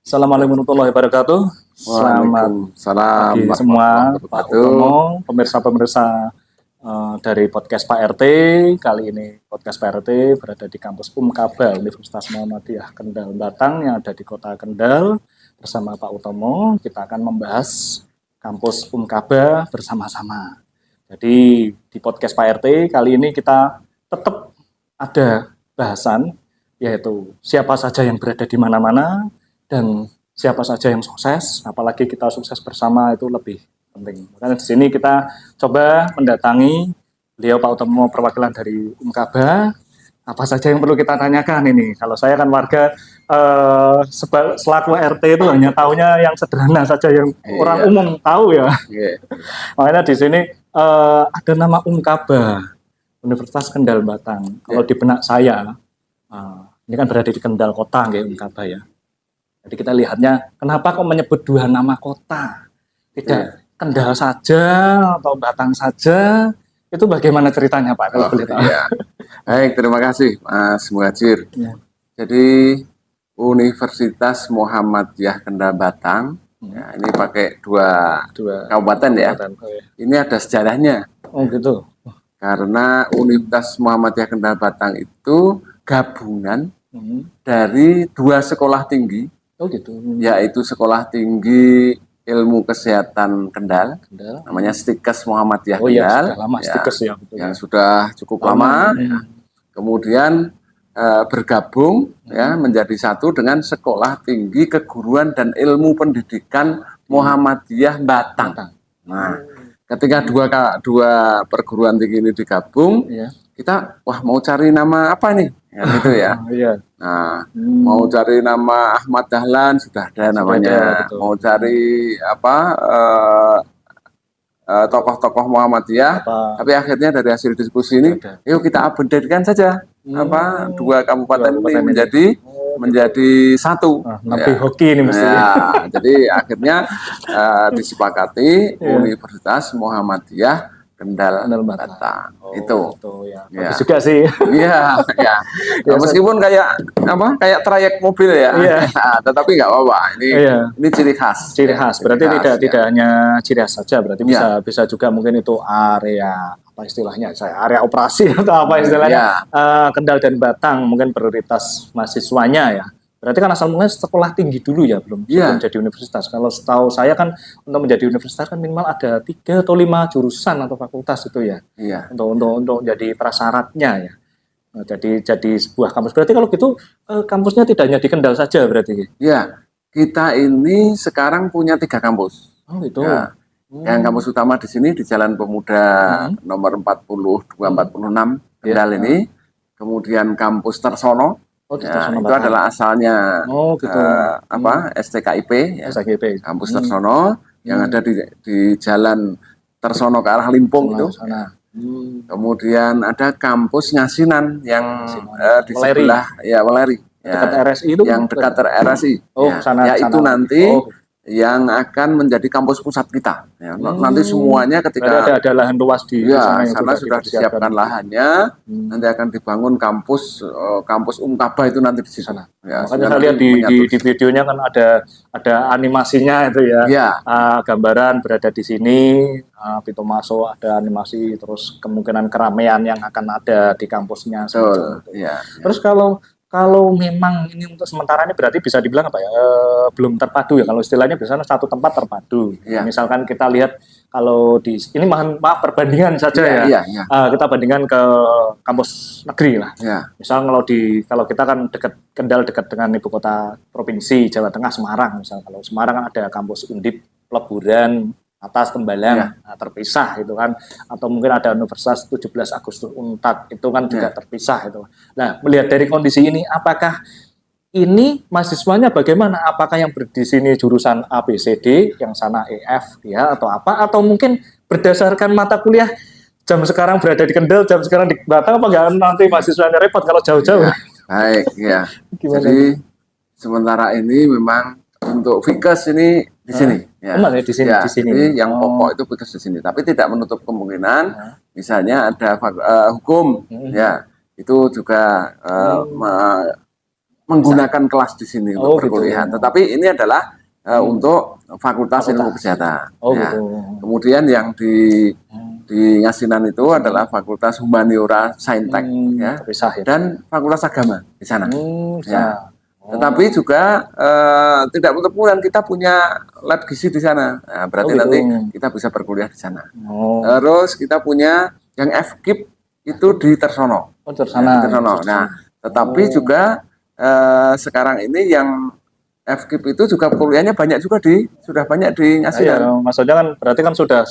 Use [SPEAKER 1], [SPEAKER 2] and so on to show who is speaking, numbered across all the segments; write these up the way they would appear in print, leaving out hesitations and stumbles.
[SPEAKER 1] Assalamualaikum warahmatullahi wabarakatuh. Selamat
[SPEAKER 2] Waalaikumsalam
[SPEAKER 1] pagi semua, Pak Utomo, pemirsa-pemirsa dari podcast Pak RT. Kali ini podcast Pak RT berada di kampus Umkaba Universitas Muhammadiyah Kendal Batang yang ada di Kota Kendal. Bersama Pak Utomo, kita akan membahas kampus Umkaba bersama-sama. Jadi di podcast Pak RT kali ini kita tetap ada bahasan, yaitu siapa saja yang berada di mana-mana, dan siapa saja yang sukses, apalagi kita sukses bersama itu lebih penting. Makanya di sini kita coba mendatangi beliau Pak Utomo perwakilan dari Umkaba. Apa saja yang perlu kita tanyakan ini? Kalau saya kan warga selaku RT itu hanya tahunya yang sederhana saja yang orang umum tahu ya. Makanya di sini ada nama Umkaba, Universitas Kendal Batang. Kalau di benak saya, ini kan berada di Kendal Kota, nggih, Umkaba ya. Jadi kita lihatnya, kenapa kok menyebut dua nama kota? Tidak Kendal saja atau Batang saja? Itu bagaimana ceritanya Pak? Kalau boleh tahu.
[SPEAKER 2] Iya. Baik, terima kasih Mas Muhajir. Ya. Jadi Universitas Muhammadiyah Kendal Batang, ya, ini pakai dua kabupaten ya. Oh, ya. Ini ada sejarahnya.
[SPEAKER 1] Oh gitu.
[SPEAKER 2] Karena Universitas Muhammadiyah Kendal Batang itu gabungan dari dua sekolah tinggi.
[SPEAKER 1] Oh gitu.
[SPEAKER 2] Yaitu Sekolah Tinggi Ilmu Kesehatan Kendal. Namanya Stikes Muhammadiyah Kendal.
[SPEAKER 1] Iya, sudah lama Stikes ya.
[SPEAKER 2] Betul. Yang sudah cukup lama. Ya. Kemudian bergabung ya menjadi satu dengan Sekolah Tinggi Keguruan dan Ilmu Pendidikan Muhammadiyah Batang. Nah, ketika dua perguruan tinggi ini digabung, kita mau cari nama apa nih? Ya, gitu ya. Nah, mau cari nama Ahmad Dahlan sudah ada namanya. Mau cari tokoh-tokoh Muhammadiyah, tapi akhirnya dari hasil diskusi ini, yuk kita updatekan saja dua kabupaten ini menjadi satu.
[SPEAKER 1] Nabi hoki ini mestinya.
[SPEAKER 2] Ya, jadi akhirnya disepakati Universitas Muhammadiyah Kendal Batang.
[SPEAKER 1] Itu ya. Bagus juga sih.
[SPEAKER 2] Iya, ya. Meskipun kayak trayek mobil ya. Nah, tetapi nggak apa-apa. Ini ciri khas.
[SPEAKER 1] Ciri khas. Berarti tidak hanya ciri khas saja, berarti bisa juga mungkin itu area apa istilahnya? Area operasi atau apa istilahnya? Kendal dan Batang mungkin prioritas mahasiswanya ya. Berarti kan asal mulanya sekolah tinggi dulu ya, belum jadi universitas. Kalau setahu saya kan untuk menjadi universitas kan minimal ada 3 atau 5 jurusan atau fakultas itu ya. Untuk jadi prasyaratnya ya. Nah, jadi sebuah kampus. Berarti kalau gitu kampusnya tidak hanya di Kendal saja berarti.
[SPEAKER 2] Iya. Kita ini sekarang punya 3 kampus.
[SPEAKER 1] Oh gitu.
[SPEAKER 2] Ya. Yang kampus utama di sini di Jalan Pemuda nomor 4246 Kendal ini. Kemudian kampus Tersono. Itu adalah asalnya STKIP, kampus Tersono yang ada di Jalan Tersono ke arah Limpung itu. Kemudian ada kampus Ngasinan yang di sebelah Weleri.
[SPEAKER 1] Dekat RSI itu?
[SPEAKER 2] Yang dekat RSI. Itu nanti yang akan menjadi kampus pusat kita. Ya, nanti semuanya ketika
[SPEAKER 1] ada lahan luas di
[SPEAKER 2] sana sudah disiapkan lahannya, nanti akan dibangun kampus Umkaba itu nanti di sana.
[SPEAKER 1] Ya, makanya saya lihat di videonya kan ada animasinya itu ya. Gambaran berada di sini, pintu masuk ada animasi, terus kemungkinan keramaian yang akan ada di kampusnya. Terus kalau memang ini untuk sementara ini berarti bisa dibilang apa ya, belum terpadu ya, kalau istilahnya biasanya satu tempat terpadu. Misalkan kita lihat kalau ini maaf perbandingan saja kita bandingkan ke kampus negeri lah. Misal kalau kita kan Kendal dekat dengan ibu kota provinsi Jawa Tengah, Semarang misal. Kalau Semarang kan ada kampus Undip, Peleburan, Atas, Tembalang, terpisah itu kan, atau mungkin ada Universitas 17 Agustus Unpad itu kan juga terpisah itu. Nah, melihat dari kondisi ini, apakah ini mahasiswanya bagaimana? Apakah yang di sini jurusan A, B, C, D, yang sana E, F ya, atau apa? Atau mungkin berdasarkan mata kuliah jam sekarang berada di Kendal, jam sekarang di Batang, apa enggak nanti mahasiswanya repot kalau jauh-jauh?
[SPEAKER 2] Baik, ya. Jadi sementara ini memang untuk Fikes ini di sini.
[SPEAKER 1] Di sini.
[SPEAKER 2] Jadi yang pokok itu Fikes di sini. Tapi tidak menutup kemungkinan, misalnya ada hukum, itu juga menggunakan kelas di sini untuk
[SPEAKER 1] gitu.
[SPEAKER 2] perkuliahan. Tetapi ini adalah untuk Fakultas Ilmu Kesehatan. Ya.
[SPEAKER 1] Gitu.
[SPEAKER 2] Kemudian yang di Ngasinan itu adalah Fakultas Humaniora Saintek ya,
[SPEAKER 1] terpisah ya.
[SPEAKER 2] dan Fakultas Agama di sana. Ya.
[SPEAKER 1] Oh.
[SPEAKER 2] Tetapi juga tidak menutup kemungkinan kita punya lab gizi di sana. Nah, berarti
[SPEAKER 1] gitu.
[SPEAKER 2] nanti kita bisa berkuliah di sana. Terus kita punya yang FKIP itu di Tersono.
[SPEAKER 1] Tersono.
[SPEAKER 2] Nah, tetapi juga sekarang ini yang FKIP itu juga kuliahnya sudah banyak di Ngasinan.
[SPEAKER 1] Maksudnya kan berarti kan sudah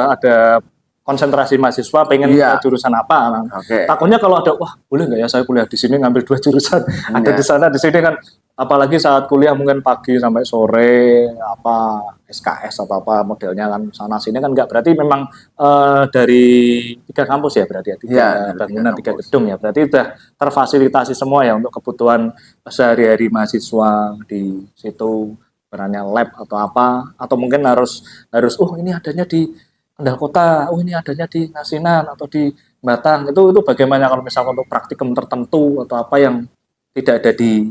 [SPEAKER 1] ada konsentrasi mahasiswa pengen ke jurusan apa. Takutnya kalau ada, wah boleh nggak ya saya kuliah di sini ngambil 2 jurusan, ada di sana di sini kan, apalagi saat kuliah mungkin pagi sampai sore apa SKS atau apa modelnya kan sana sini kan nggak, berarti memang dari 3 kampus ya berarti ya, 3 bangunan 3 gedung ya, berarti sudah terfasilitasi semua ya untuk kebutuhan sehari-hari mahasiswa di situ, perannya lab atau apa, atau mungkin harus ini adanya di Kendal Kota, ini adanya di Ngasinan atau di Batang, itu bagaimana kalau misalnya untuk praktikum tertentu atau apa yang tidak ada di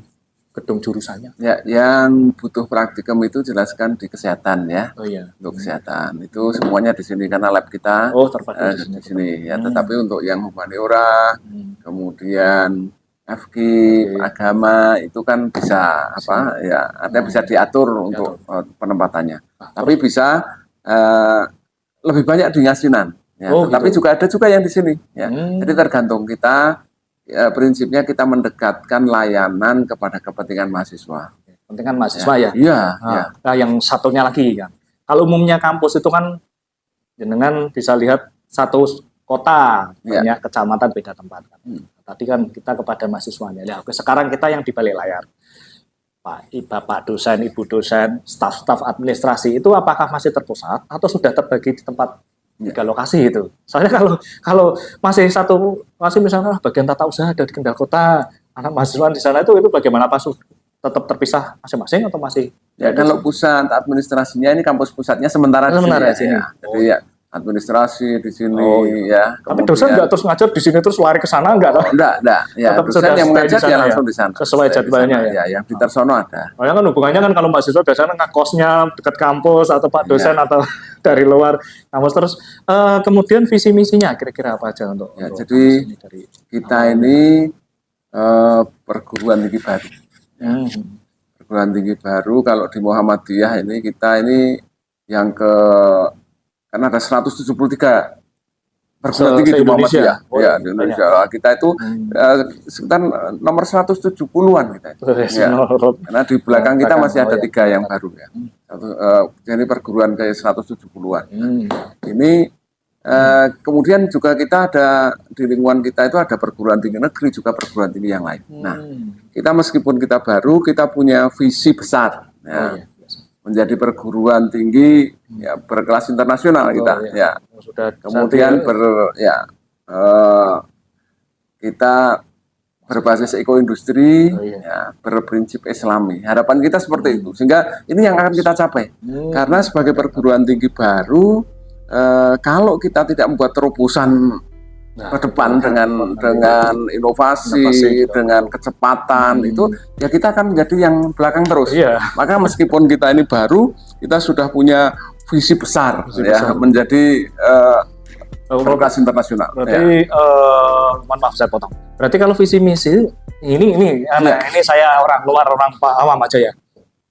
[SPEAKER 1] gedung jurusannya?
[SPEAKER 2] Ya, yang butuh praktikum itu jelaskan di kesehatan ya. Untuk kesehatan itu semuanya di sini karena lab kita di sini ya. Tetapi untuk yang humaniora, kemudian FKIP, agama itu kan bisa bisa diatur untuk penempatannya. Tapi bisa lebih banyak di Ngasinan, ya. Tetapi juga ada yang di sini, ya. Jadi tergantung kita, prinsipnya kita mendekatkan layanan kepada kepentingan mahasiswa.
[SPEAKER 1] Kepentingan mahasiswa ya.
[SPEAKER 2] Iya.
[SPEAKER 1] Nah, yang satunya lagi kan, kalau umumnya kampus itu kan, jenengan bisa lihat satu kota banyak kecamatan beda tempat. Kan. Tadi kan kita kepada mahasiswanya. Ya, oke, sekarang kita yang di balik layar. Bapak dosen, ibu dosen, staf administrasi itu apakah masih terpusat atau sudah terbagi di tempat 3 lokasi itu? Soalnya kalau masih misalnya bagian tata usaha ada di Kendal Kota, anak mahasiswa di sana itu bagaimana, Pak? Tetap terpisah masing-masing atau masih?
[SPEAKER 2] Ya, kalau pusat administrasinya ini kampus pusatnya sementara di sini. Ya. Jadi ya administrasi di sini ya.
[SPEAKER 1] Tapi dosen nggak terus ngajar di sini terus lari ke sana enggak?
[SPEAKER 2] Enggak. Ya, dosen yang mengajar ya langsung di sana.
[SPEAKER 1] Sesuai jadwalnya ya.
[SPEAKER 2] Yang di Tersono ada.
[SPEAKER 1] Kan hubungannya kan kalau mahasiswa biasanya ngekosnya dekat kampus atau Pak dosen atau dari luar kampus, terus kemudian visi misinya kira-kira apa aja untuk
[SPEAKER 2] jadi kita ini perguruan tinggi baru. Perguruan tinggi baru kalau di Muhammadiyah ini kita ini yang karena ada 173 perguruan tinggi di Muhammadiyah. Di Indonesia. Kita itu sekitar nomor 170-an kita. Karena di belakang kita masih ada 3 yang baru ya. Jadi perguruan kayak 170-an. Ini kemudian juga kita ada di lingkungan kita itu ada perguruan tinggi negeri juga perguruan tinggi yang lain. Nah, kita meskipun kita baru, kita punya visi besar. Menjadi perguruan tinggi berkelas internasional kita kemudian kita berbasis ekoindustri berprinsip Islami, harapan kita seperti itu, sehingga ini yang akan kita capai karena sebagai perguruan tinggi baru kalau kita tidak membuat terobosan ke depan dengan inovasi, dengan kecepatan itu ya kita akan menjadi yang belakang terus. Maka meskipun kita ini baru, kita sudah punya visi besar menjadi berkelas internasional.
[SPEAKER 1] Berarti mohon maaf saya potong. Berarti kalau visi misi ini saya orang luar, orang awam aja ya.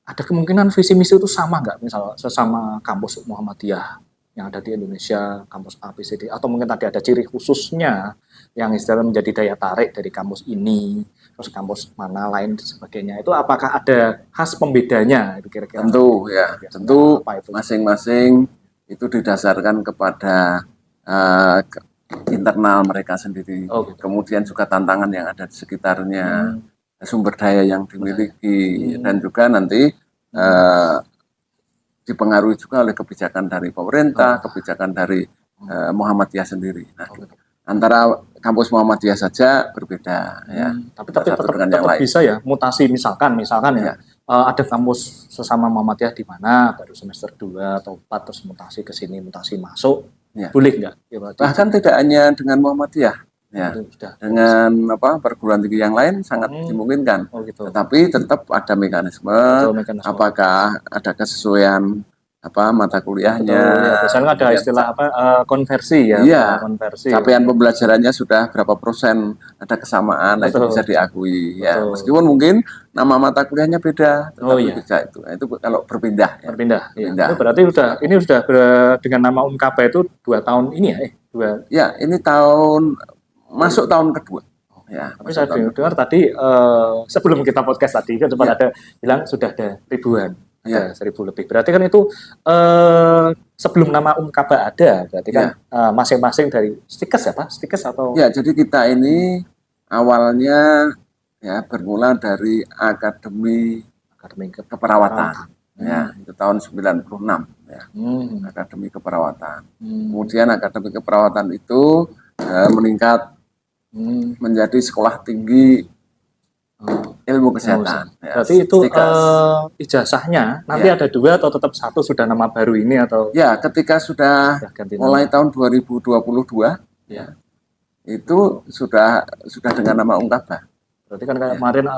[SPEAKER 1] Ada kemungkinan visi misi itu sama nggak, misalnya sesama kampus Muhammadiyah yang ada di Indonesia, kampus A, B, C, D, atau mungkin tadi ada ciri khususnya yang istilahnya menjadi daya tarik dari kampus ini, terus kampus mana lain dan sebagainya. Itu apakah ada khas pembedanya itu kira-kira?
[SPEAKER 2] Tentu masing-masing itu didasarkan kepada internal mereka sendiri. Kemudian juga tantangan yang ada di sekitarnya, sumber daya yang dimiliki, dan juga nanti dipengaruhi juga oleh kebijakan dari pemerintah, kebijakan dari Muhammadiyah sendiri. Nah, antara kampus Muhammadiyah saja berbeda ya.
[SPEAKER 1] Tapi tetap bisa ya mutasi, misalkan ada kampus sesama Muhammadiyah di mana baru semester 2 atau 4 terus mutasi ke sini, mutasi masuk. Boleh nggak?
[SPEAKER 2] Bahkan tidak hanya dengan Muhammadiyah. Ya,
[SPEAKER 1] Itu sudah.
[SPEAKER 2] dengan perguruan tinggi yang lain sangat dimungkinkan.
[SPEAKER 1] Oh gitu.
[SPEAKER 2] Tetapi tetap ada mekanisme,
[SPEAKER 1] Betul, mekanisme.
[SPEAKER 2] apakah ada kesesuaian mata kuliahnya.
[SPEAKER 1] Betul, ya. Biasanya ada
[SPEAKER 2] kemudian
[SPEAKER 1] istilah konversi ya.
[SPEAKER 2] Iya,
[SPEAKER 1] Konversi.
[SPEAKER 2] capaian pembelajarannya sudah berapa persen, ada kesamaan, nah itu
[SPEAKER 1] Betul.
[SPEAKER 2] bisa diakui. Ya,
[SPEAKER 1] Betul.
[SPEAKER 2] meskipun mungkin nama mata kuliahnya beda, tetapi
[SPEAKER 1] iya.
[SPEAKER 2] bisa itu. Nah, itu kalau berpindah. Ya.
[SPEAKER 1] Berpindah.
[SPEAKER 2] Berpindah.
[SPEAKER 1] Ya. Itu berarti ini sudah dengan nama Umkaba itu 2 tahun ini ya? 2.
[SPEAKER 2] Ya, ini masuk tahun kedua. Ya,
[SPEAKER 1] tapi saya dengar tadi sebelum kita podcast tadi kan sempat ada bilang sudah ada ribuan, ada 1.000 lebih. Berarti kan itu sebelum nama Umkaba ada, berarti kan masing-masing dari Stikes ya Pak? Stikes atau?
[SPEAKER 2] Ya, jadi kita ini awalnya ya bermula dari Akademi Keperawatan. Ya, itu tahun 96 ya. Akademi Keperawatan. Kemudian Akademi Keperawatan itu meningkat menjadi sekolah tinggi ilmu kesehatan.
[SPEAKER 1] Ya, berarti itu ijazahnya nanti ada 2 atau tetap 1 sudah nama baru ini atau?
[SPEAKER 2] Ya, ketika sudah mulai tahun 2022 ya, itu sudah dengan nama Umkaba.
[SPEAKER 1] Berarti kan kemarin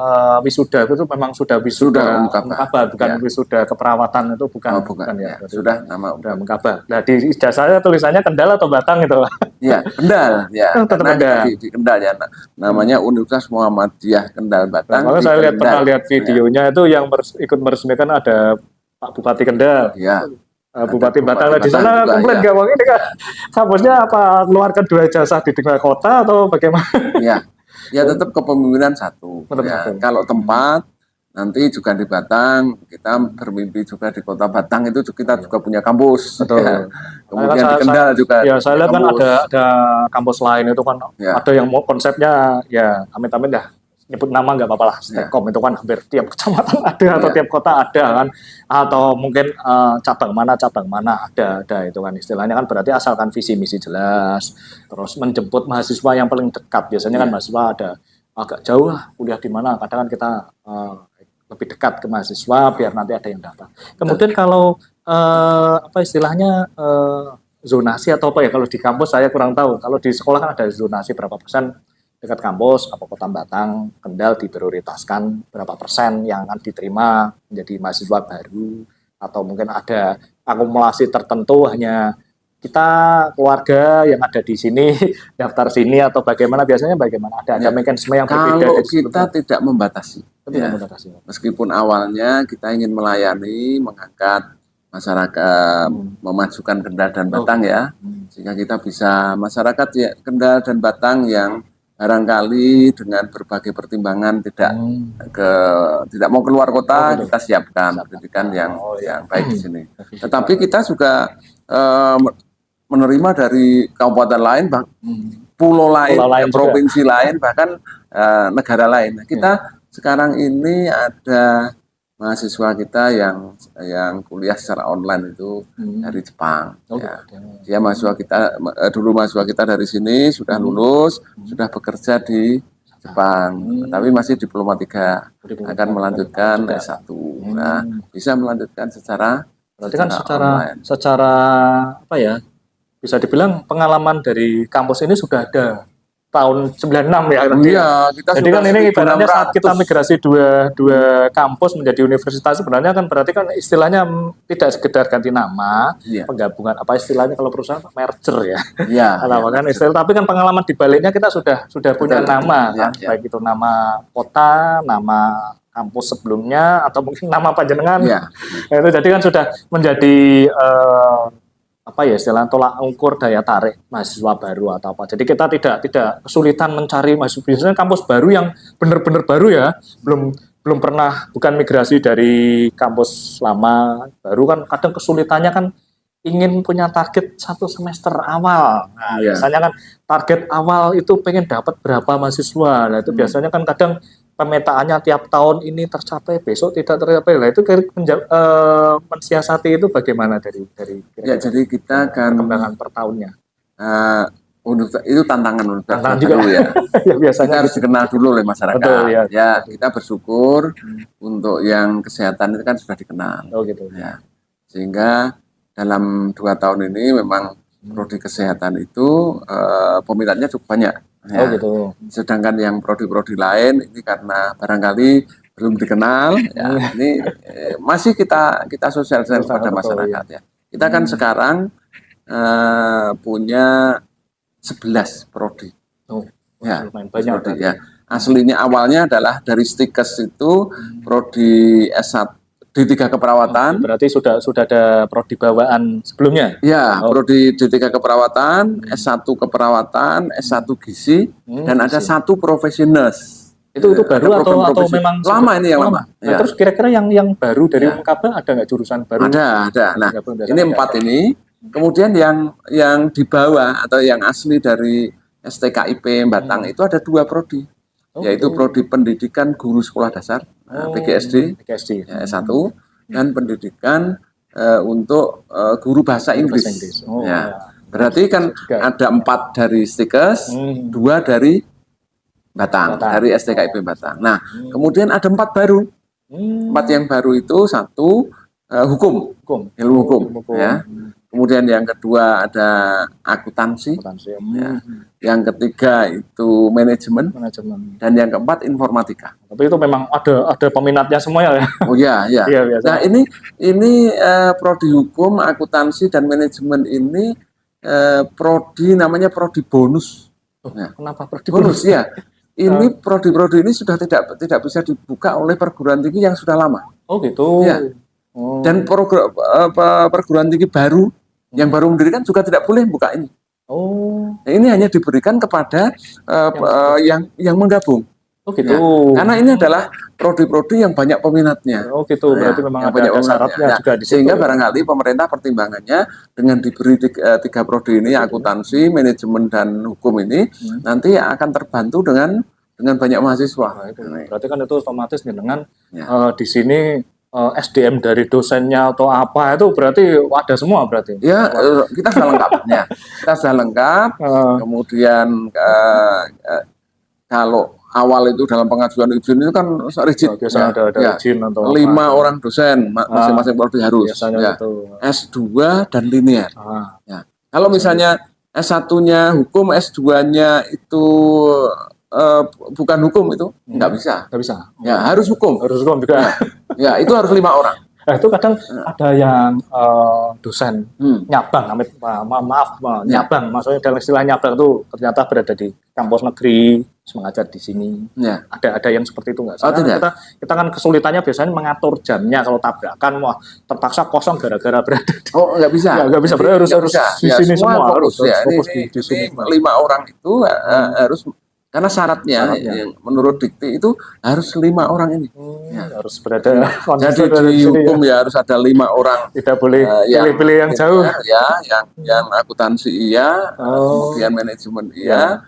[SPEAKER 1] wisuda itu memang sudah wisuda Umkaba, bukan wisuda keperawatan itu bukan ya.
[SPEAKER 2] Sudah nama
[SPEAKER 1] Umkaba. Nah di ijazahnya tulisannya Kendal atau Batang itu?
[SPEAKER 2] Iya, Kendal ya.
[SPEAKER 1] Karena
[SPEAKER 2] di Kendal ya. Namanya Universitas Muhammadiyah Kendal Batang.
[SPEAKER 1] Nah, saya pernah lihat videonya itu yang ikut meresmikan ada Pak Bupati Kendal.
[SPEAKER 2] Iya.
[SPEAKER 1] Bupati Batang di sana komplain gak ini kan kampusnya apa keluarkan 2 ijazah di tengah kota atau bagaimana?
[SPEAKER 2] Iya. Ya tetap kepemimpinan satu. Ya, kalau tempat nanti juga di Batang, kita bermimpi juga di kota Batang itu kita juga punya kampus.
[SPEAKER 1] Betul.
[SPEAKER 2] Ya. Kemudian di Kendal juga.
[SPEAKER 1] Ya saya lihat kan ada kampus lain itu kan ada yang mau konsepnya ya amit-amit dah nyebut nama nggak apa-apa lah. Stekom itu kan hampir tiap kecamatan ada atau tiap kota ada kan, atau mungkin cabang mana ada itu kan istilahnya kan, berarti asalkan visi misi jelas, terus menjemput mahasiswa yang paling dekat. Biasanya kan mahasiswa ada agak jauh lah kuliah di mana, kadang kan kita lebih dekat ke mahasiswa biar nanti ada yang datang. Kemudian kalau apa istilahnya zonasi atau apa ya, kalau di kampus saya kurang tahu, kalau di sekolah kan ada zonasi berapa persen dekat kampus, apa Kota Batang, Kendal diprioritaskan berapa persen yang akan diterima menjadi mahasiswa baru, atau mungkin ada akumulasi tertentu hanya kita keluarga yang ada di sini daftar sini atau bagaimana, biasanya bagaimana? Ada mekanisme yang berbeda?
[SPEAKER 2] Kalau kita tidak membatasi, meskipun awalnya kita ingin melayani, mengangkat masyarakat, memajukan Kendal dan Batang ya, sehingga kita bisa masyarakat ya Kendal dan Batang yang barangkali dengan berbagai pertimbangan tidak mau keluar kota, kita siapkan pendidikan yang baik di sini. Tetapi kita juga menerima dari kabupaten lain, pulau lain provinsi lain, bahkan negara lain. Kita sekarang ini ada mahasiswa kita yang kuliah secara online itu dari Jepang. Dia mahasiswa kita dulu mahasiswa kita dari sini sudah lulus, sudah bekerja di Jepang, tapi masih diploma 3, akan melanjutkan S1. Nah, bisa melanjutkan secara
[SPEAKER 1] berarti kan secara apa ya? Bisa dibilang pengalaman dari kampus ini sudah ada tahun 96 ya.
[SPEAKER 2] Iya, kita
[SPEAKER 1] jadi kan ini ibaratnya saat kita migrasi dua kampus menjadi universitas, sebenarnya kan berarti kan istilahnya tidak sekedar ganti nama, penggabungan apa istilahnya kalau perusahaan merger ya.
[SPEAKER 2] Iya.
[SPEAKER 1] Kan istilah, tapi kan pengalaman di baliknya kita sudah punya nama kan, baik itu nama kota, nama kampus sebelumnya atau mungkin nama panjenengan. Itu jadi kan sudah menjadi apa ya istilah tolak ukur daya tarik mahasiswa baru atau apa. Jadi kita tidak kesulitan mencari mahasiswa. Biasanya kampus baru yang benar-benar baru ya, belum pernah, bukan migrasi dari kampus lama, baru kan kadang kesulitannya kan ingin punya target 1 semester awal. Nah, biasanya kan target awal itu pengen dapat berapa mahasiswa. Nah, itu biasanya kan kadang pemetaannya tiap tahun ini tercapai, besok tidak tercapai. Nah, itu mensiasati itu bagaimana dari
[SPEAKER 2] jadi kita akan
[SPEAKER 1] perkembangan per tahunnya.
[SPEAKER 2] Itu tantangan
[SPEAKER 1] juga
[SPEAKER 2] dulu ya.
[SPEAKER 1] Biasanya
[SPEAKER 2] kita harus dikenal dulu oleh masyarakat.
[SPEAKER 1] Betul,
[SPEAKER 2] ya, kita bersyukur untuk yang kesehatan itu kan sudah dikenal.
[SPEAKER 1] Gitu.
[SPEAKER 2] Ya. Sehingga dalam 2 tahun ini memang prodi kesehatan itu peminatnya cukup banyak. Ya.
[SPEAKER 1] gitu.
[SPEAKER 2] Sedangkan yang prodi-prodi lain ini karena barangkali belum dikenal, ya ini masih kita sosialisasikan kepada masyarakat ya. Kita kan sekarang punya 11 prodi. Ya,
[SPEAKER 1] lumayan banyak
[SPEAKER 2] prodi, ya. Aslinya awalnya adalah dari Stikes itu prodi S1 D3 keperawatan.
[SPEAKER 1] Berarti sudah ada prodi bawaan sebelumnya?
[SPEAKER 2] Ya, prodi D3 keperawatan, S1 keperawatan, S1 gizi, dan ada satu profesionals.
[SPEAKER 1] Itu baru atau memang
[SPEAKER 2] lama ini yang lama?
[SPEAKER 1] Nah, terus kira-kira yang baru dari Unkaba ada nggak jurusan baru?
[SPEAKER 2] Ada. Nah, ini 4 ini. Kemudian yang di bawah atau yang asli dari STKIP Batang itu ada 2 prodi, yaitu prodi pendidikan guru sekolah dasar PGSD, ya, S1, dan pendidikan untuk guru bahasa Inggris. Ya. Berarti kan ada 4 dari Stikes, 2 dari Batang, dari STKIP Batang. Nah, kemudian ada 4 baru. 4 yang baru itu 1 hukum, ilmu hukum. Ya. Kemudian yang kedua ada akuntansi. Ya. Yang ketiga itu manajemen. Dan yang keempat informatika.
[SPEAKER 1] Tapi itu memang ada peminatnya semua ya?
[SPEAKER 2] Oh iya. Nah ini prodi hukum, akuntansi dan manajemen ini prodi namanya prodi bonus.
[SPEAKER 1] Kenapa prodi
[SPEAKER 2] bonus? Ya. Ini prodi-prodi ini sudah tidak bisa dibuka oleh perguruan tinggi yang sudah lama.
[SPEAKER 1] Oh gitu.
[SPEAKER 2] Ya. Dan perguruan tinggi baru yang baru mendirikan juga tidak boleh buka ini. Nah, ini hanya diberikan kepada yang menggabung.
[SPEAKER 1] Oh gitu.
[SPEAKER 2] Ya, karena ini adalah prodi-prodi yang banyak peminatnya.
[SPEAKER 1] Oh gitu. Berarti memang ada syaratnya juga di situ.
[SPEAKER 2] Sehingga barangkali pemerintah pertimbangannya dengan diberi 3 prodi ini, akuntansi, manajemen dan hukum ini, nanti akan terbantu dengan banyak mahasiswa.
[SPEAKER 1] Berarti kan itu otomatis dengan di sini SDM dari dosennya atau apa itu berarti ada semua berarti.
[SPEAKER 2] Ya, kita sudah lengkap. Ya. Kita sudah lengkap. Kemudian kalau awal itu dalam pengajuan izin itu kan rigid.
[SPEAKER 1] Biasanya ada izin atau
[SPEAKER 2] 5 orang dosen masing-masing prodi harus. Ya. S2 dan linear. Ya. Kalau misalnya S1-nya hukum, S2-nya itu bukan hukum itu nggak bisa. Ya, harus hukum.
[SPEAKER 1] Harus hukum juga.
[SPEAKER 2] Ya, itu harus 5 orang.
[SPEAKER 1] Nah, itu kadang ada yang dosen nyabang, nyabang, maksudnya dalam istilah nyabang itu ternyata berada di kampus negeri, mengajar di sini.
[SPEAKER 2] Ya.
[SPEAKER 1] Ada yang seperti itu nggak?
[SPEAKER 2] Tidak.
[SPEAKER 1] Kita kan kesulitannya biasanya mengatur jamnya kalau tabrakan, wah terpaksa kosong gara-gara berada di.
[SPEAKER 2] Oh, nggak bisa.
[SPEAKER 1] Nggak bisa, berarti harus di sini semua harus
[SPEAKER 2] fokus di sini. 5 orang itu harus. Karena syaratnya yang menurut dikti itu harus 5 orang ini.
[SPEAKER 1] Harus berada.
[SPEAKER 2] Jadi di hukum ya harus ada 5 orang.
[SPEAKER 1] Tidak boleh pilih-pilih yang jauh.
[SPEAKER 2] Ya, yang akuntansi iya, kemudian manajemen iya,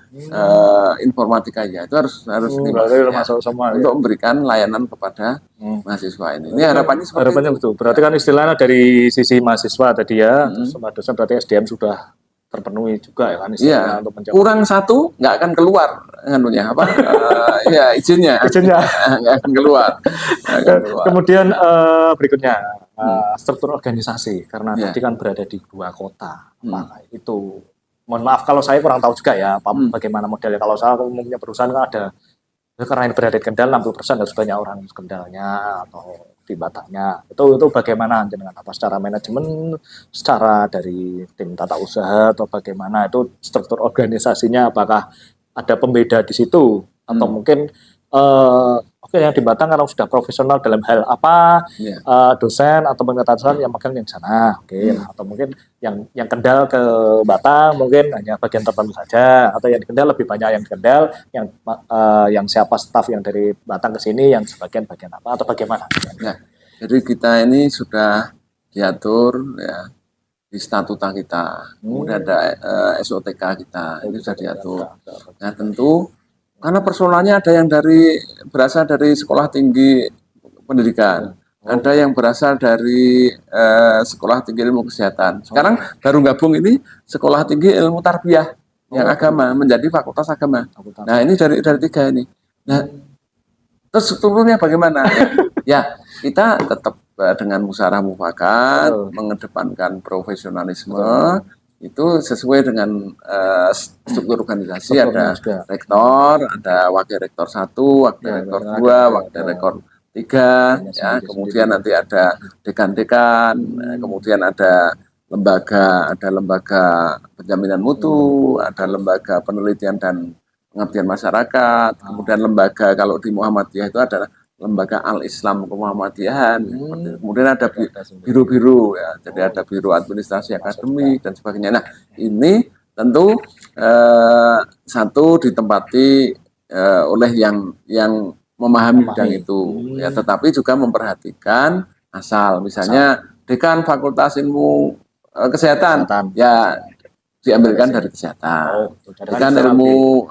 [SPEAKER 2] informatika iya. Itu harus 5.
[SPEAKER 1] Masuk semua.
[SPEAKER 2] Untuk memberikan layanan kepada mahasiswa ini. Ini harapannya seperti
[SPEAKER 1] harapannya
[SPEAKER 2] itu.
[SPEAKER 1] Betul. Berarti kan istilahnya dari sisi mahasiswa tadi ya, sama dosen berarti SDM sudah terpenuhi juga ya kan istilahnya untuk mencapai.
[SPEAKER 2] Kurang 1 nggak akan keluar izinnya nggak akan keluar.
[SPEAKER 1] Kemudian berikutnya struktur organisasi karena tadi kan berada di 2 kota. Apakah itu, mohon maaf kalau saya kurang tahu juga ya bagaimana modelnya. Kalau saya umumnya perusahaan kan ada, karena ini berada di Kendal 60% harus banyak orang di Kendalnya atau di Batangnya. Itu bagaimana dengan apa secara manajemen, secara dari tim tata usaha atau bagaimana itu struktur organisasinya, apakah ada pembeda di situ atau mungkin yang di Batang kalau sudah profesional dalam hal apa, dosen atau pengetahuan yang megang yang sana, atau mungkin yang Kendal ke Batang mungkin hanya bagian tertentu saja, atau yang di Kendal lebih banyak yang di Kendal, yang siapa staf yang dari Batang ke sini, yang sebagian apa atau bagaimana?
[SPEAKER 2] Nah, jadi kita ini sudah diatur ya di statuta kita, kemudian ada SOTK kita, itu sudah diatur. Nah tentu karena persoalannya ada yang berasal dari sekolah tinggi pendidikan, ada yang berasal dari sekolah tinggi ilmu kesehatan. Sekarang baru gabung ini sekolah tinggi ilmu tarbiyah yang agama menjadi fakultas agama. Nah ini dari 3 ini. Nah terus strukturnya bagaimana? Ya kita tetap dengan musyawarah mufakat mengedepankan profesionalisme. itu sesuai dengan struktur organisasi,
[SPEAKER 1] Strukturnya
[SPEAKER 2] ada
[SPEAKER 1] juga.
[SPEAKER 2] rektor, ada wakil rektor 1, wakil
[SPEAKER 1] Ya,
[SPEAKER 2] rektor
[SPEAKER 1] ada
[SPEAKER 2] 2,
[SPEAKER 1] rektor.
[SPEAKER 2] wakil rektor 3, ya,
[SPEAKER 1] Sendiri-sendiri.
[SPEAKER 2] kemudian nanti ada dekan-dekan, kemudian ada lembaga penjaminan mutu, ada lembaga penelitian dan pengabdian masyarakat, kemudian lembaga kalau di Muhammadiyah itu adalah lembaga Al-Islam Kemuhammadiyahan, kemudian ada biru-biru ya, jadi ada biro administrasi akademik dan sebagainya. Nah, ini tentu satu ditempati oleh yang memahami bidang itu, ya, tetapi juga memperhatikan asal, misalnya dekan Fakultas Ilmu Kesehatan, ya diambilkan dari kesehatan. Dekan ilmu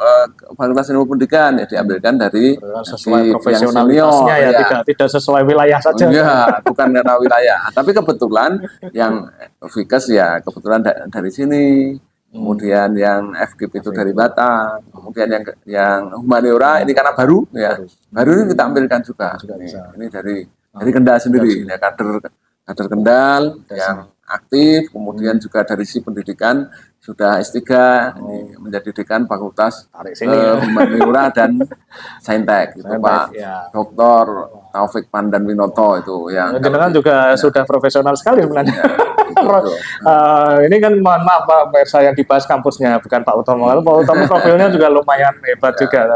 [SPEAKER 2] Fakultas Ilmu Pendidikan ya diambilkan dari
[SPEAKER 1] sesuai profesionalitasnya ya, tidak sesuai wilayah saja.
[SPEAKER 2] Ya, bukan karena wilayah. Tapi kebetulan yang Fikes ya kebetulan dari sini. Kemudian yang FKIP itu dari Batam. Kemudian yang humaniora ini karena baru ya. Baru ini kita ambilkan juga. Ini dari Kendal sendiri ya, kader Kendal yang aktif, kemudian juga dari si pendidikan sudah S3 ini menjadi dekan Fakultas Humaniora dan Saintek itu Pak Dr. Taufik Pandan Winoto itu yang
[SPEAKER 1] jenengan juga sudah profesional sekali sebenarnya. Ini kan mohon maaf Pak Mersa yang dibahas kampusnya bukan Pak Utomo. Pak Utomo profilnya juga lumayan hebat juga.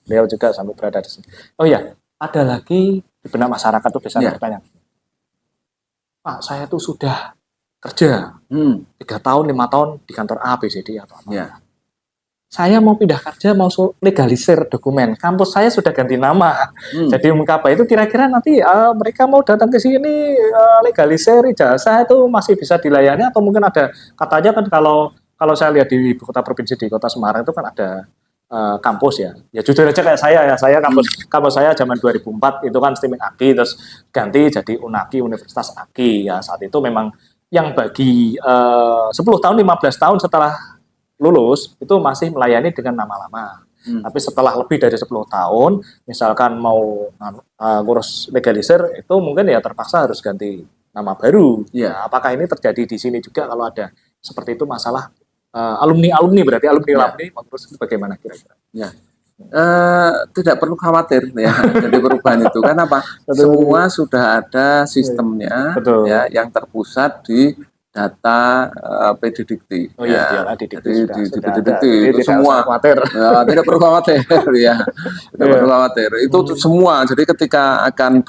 [SPEAKER 1] Beliau juga sampai berada di sini. Oh ya, ada lagi di benak masyarakat tuh biasanya bertanya, Pak saya tuh sudah kerja 3 tahun, 5 tahun di kantor A, B, C, D atau apa. Saya mau pindah kerja, mau legalisir dokumen. Kampus saya sudah ganti nama. Jadi Umkaba itu kira-kira nanti mereka mau datang ke sini legalisir ijazah itu masih bisa dilayani atau mungkin ada katanya kan kalau saya lihat di ibu kota provinsi di Kota Semarang itu kan ada kampus ya. Ya jujur aja kayak saya ya. Saya kampus saya zaman 2004 itu kan STIMIK AGI terus ganti jadi UNAGI Universitas AGI ya. Saat itu memang yang bagi 10 tahun, 15 tahun setelah lulus, itu masih melayani dengan nama lama. Tapi setelah lebih dari 10 tahun, misalkan mau ngurus legalisir, itu mungkin ya terpaksa harus ganti nama baru. Nah, apakah ini terjadi di sini juga kalau ada seperti itu masalah alumni berarti alumni terus bagaimana kira-kira?
[SPEAKER 2] Ya. Tidak perlu khawatir ya jadi perubahan itu kan apa semua sudah ada sistemnya ya yang terpusat di data PD Dikti. Jadi di PD Dikti itu semua ya, tidak perlu khawatir ya tidak perlu khawatir itu semua. Jadi ketika akan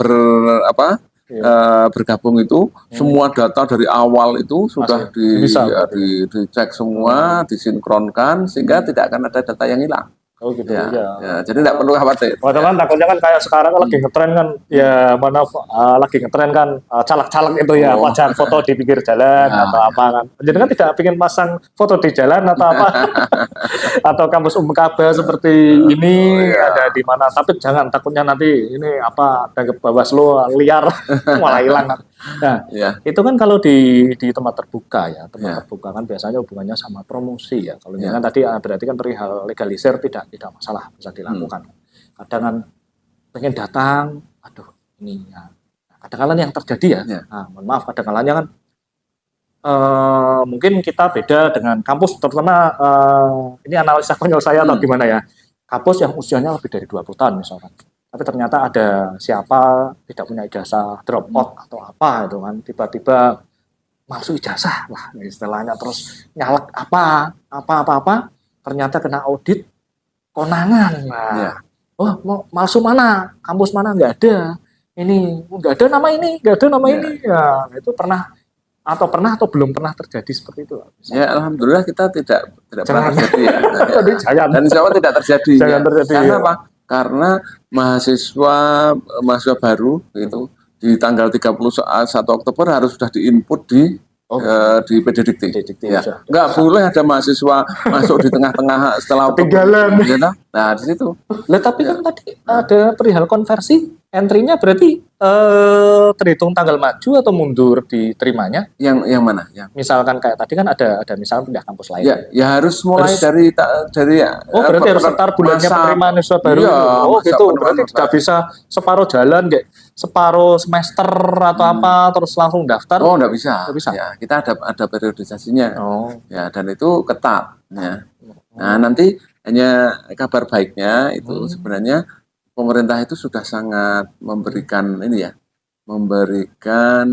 [SPEAKER 2] bergabung itu semua data dari awal itu sudah dicek semua, disinkronkan sehingga tidak akan ada data yang hilang.
[SPEAKER 1] Oh gitu
[SPEAKER 2] ya. Jadi tidak perlu khawatir.
[SPEAKER 1] Teman-teman takutnya kan kayak sekarang lagi ngetren kan, ya mana lagi ngetren kan caleg-caleg itu ya pasang foto di pinggir jalan atau apa kan. Jadi kan tidak ingin pasang foto di jalan atau apa atau kampus Umkaba seperti ini ada di mana. Tapi jangan takutnya nanti ini apa dianggap Bawaslu liar malah hilang kan. Nah, itu kan kalau di tempat terbuka ya, terbuka kan biasanya hubungannya sama promosi ya. Kalau jangan tadi berarti kan perihal legalisir tidak masalah bisa dilakukan. Kadang kan pengen datang, aduh ini ya. Kadang-kadang yang terjadi ya, mohon maaf kadang-kadang kan mungkin kita beda dengan kampus terutama ini analisa konyol saya atau gimana ya. Kampus yang usianya lebih dari 20 tahun misalkan. Tapi ternyata ada siapa tidak punya ijazah, drop out atau apa itu kan, tiba-tiba masuk ijazah, wah istilahnya terus nyalek apa, ternyata kena audit konangan, oh mau masuk mana, kampus mana nggak ada, ini nggak ada nama ini, ya itu pernah atau belum pernah terjadi seperti itu?
[SPEAKER 2] Ya alhamdulillah kita tidak pernah terjadi ya, dan insya Allah tidak terjadi. Karena apa? Karena mahasiswa baru itu di tanggal 31 Oktober harus sudah diinput di PD Dikti. Ya. Enggak boleh ada mahasiswa masuk di tengah-tengah setelah
[SPEAKER 1] ketinggalan.
[SPEAKER 2] Nah, di situ.
[SPEAKER 1] Tapi kan tadi ada perihal konversi entry-nya berarti terhitung tanggal maju atau mundur diterimanya?
[SPEAKER 2] Yang mana?
[SPEAKER 1] Misalkan kayak tadi kan ada misalkan pindah kampus lain.
[SPEAKER 2] Ya harus mulai
[SPEAKER 1] Harus-
[SPEAKER 2] dari
[SPEAKER 1] Oh berarti harus setar bulannya
[SPEAKER 2] masa-
[SPEAKER 1] penerimaan siswa baru
[SPEAKER 2] Iya,
[SPEAKER 1] itu. Oh
[SPEAKER 2] masa
[SPEAKER 1] gitu,
[SPEAKER 2] penerimaan
[SPEAKER 1] berarti tidak
[SPEAKER 2] baru.
[SPEAKER 1] bisa separuh jalan kayak separuh semester atau apa terus langsung daftar.
[SPEAKER 2] Oh, enggak bisa.
[SPEAKER 1] Nggak bisa?
[SPEAKER 2] Ya, kita ada periodisasinya.
[SPEAKER 1] Oh.
[SPEAKER 2] Ya, dan itu ketat. Ya. Nah, nanti hanya kabar baiknya itu sebenarnya pemerintah itu sudah sangat memberikan ini ya, memberikan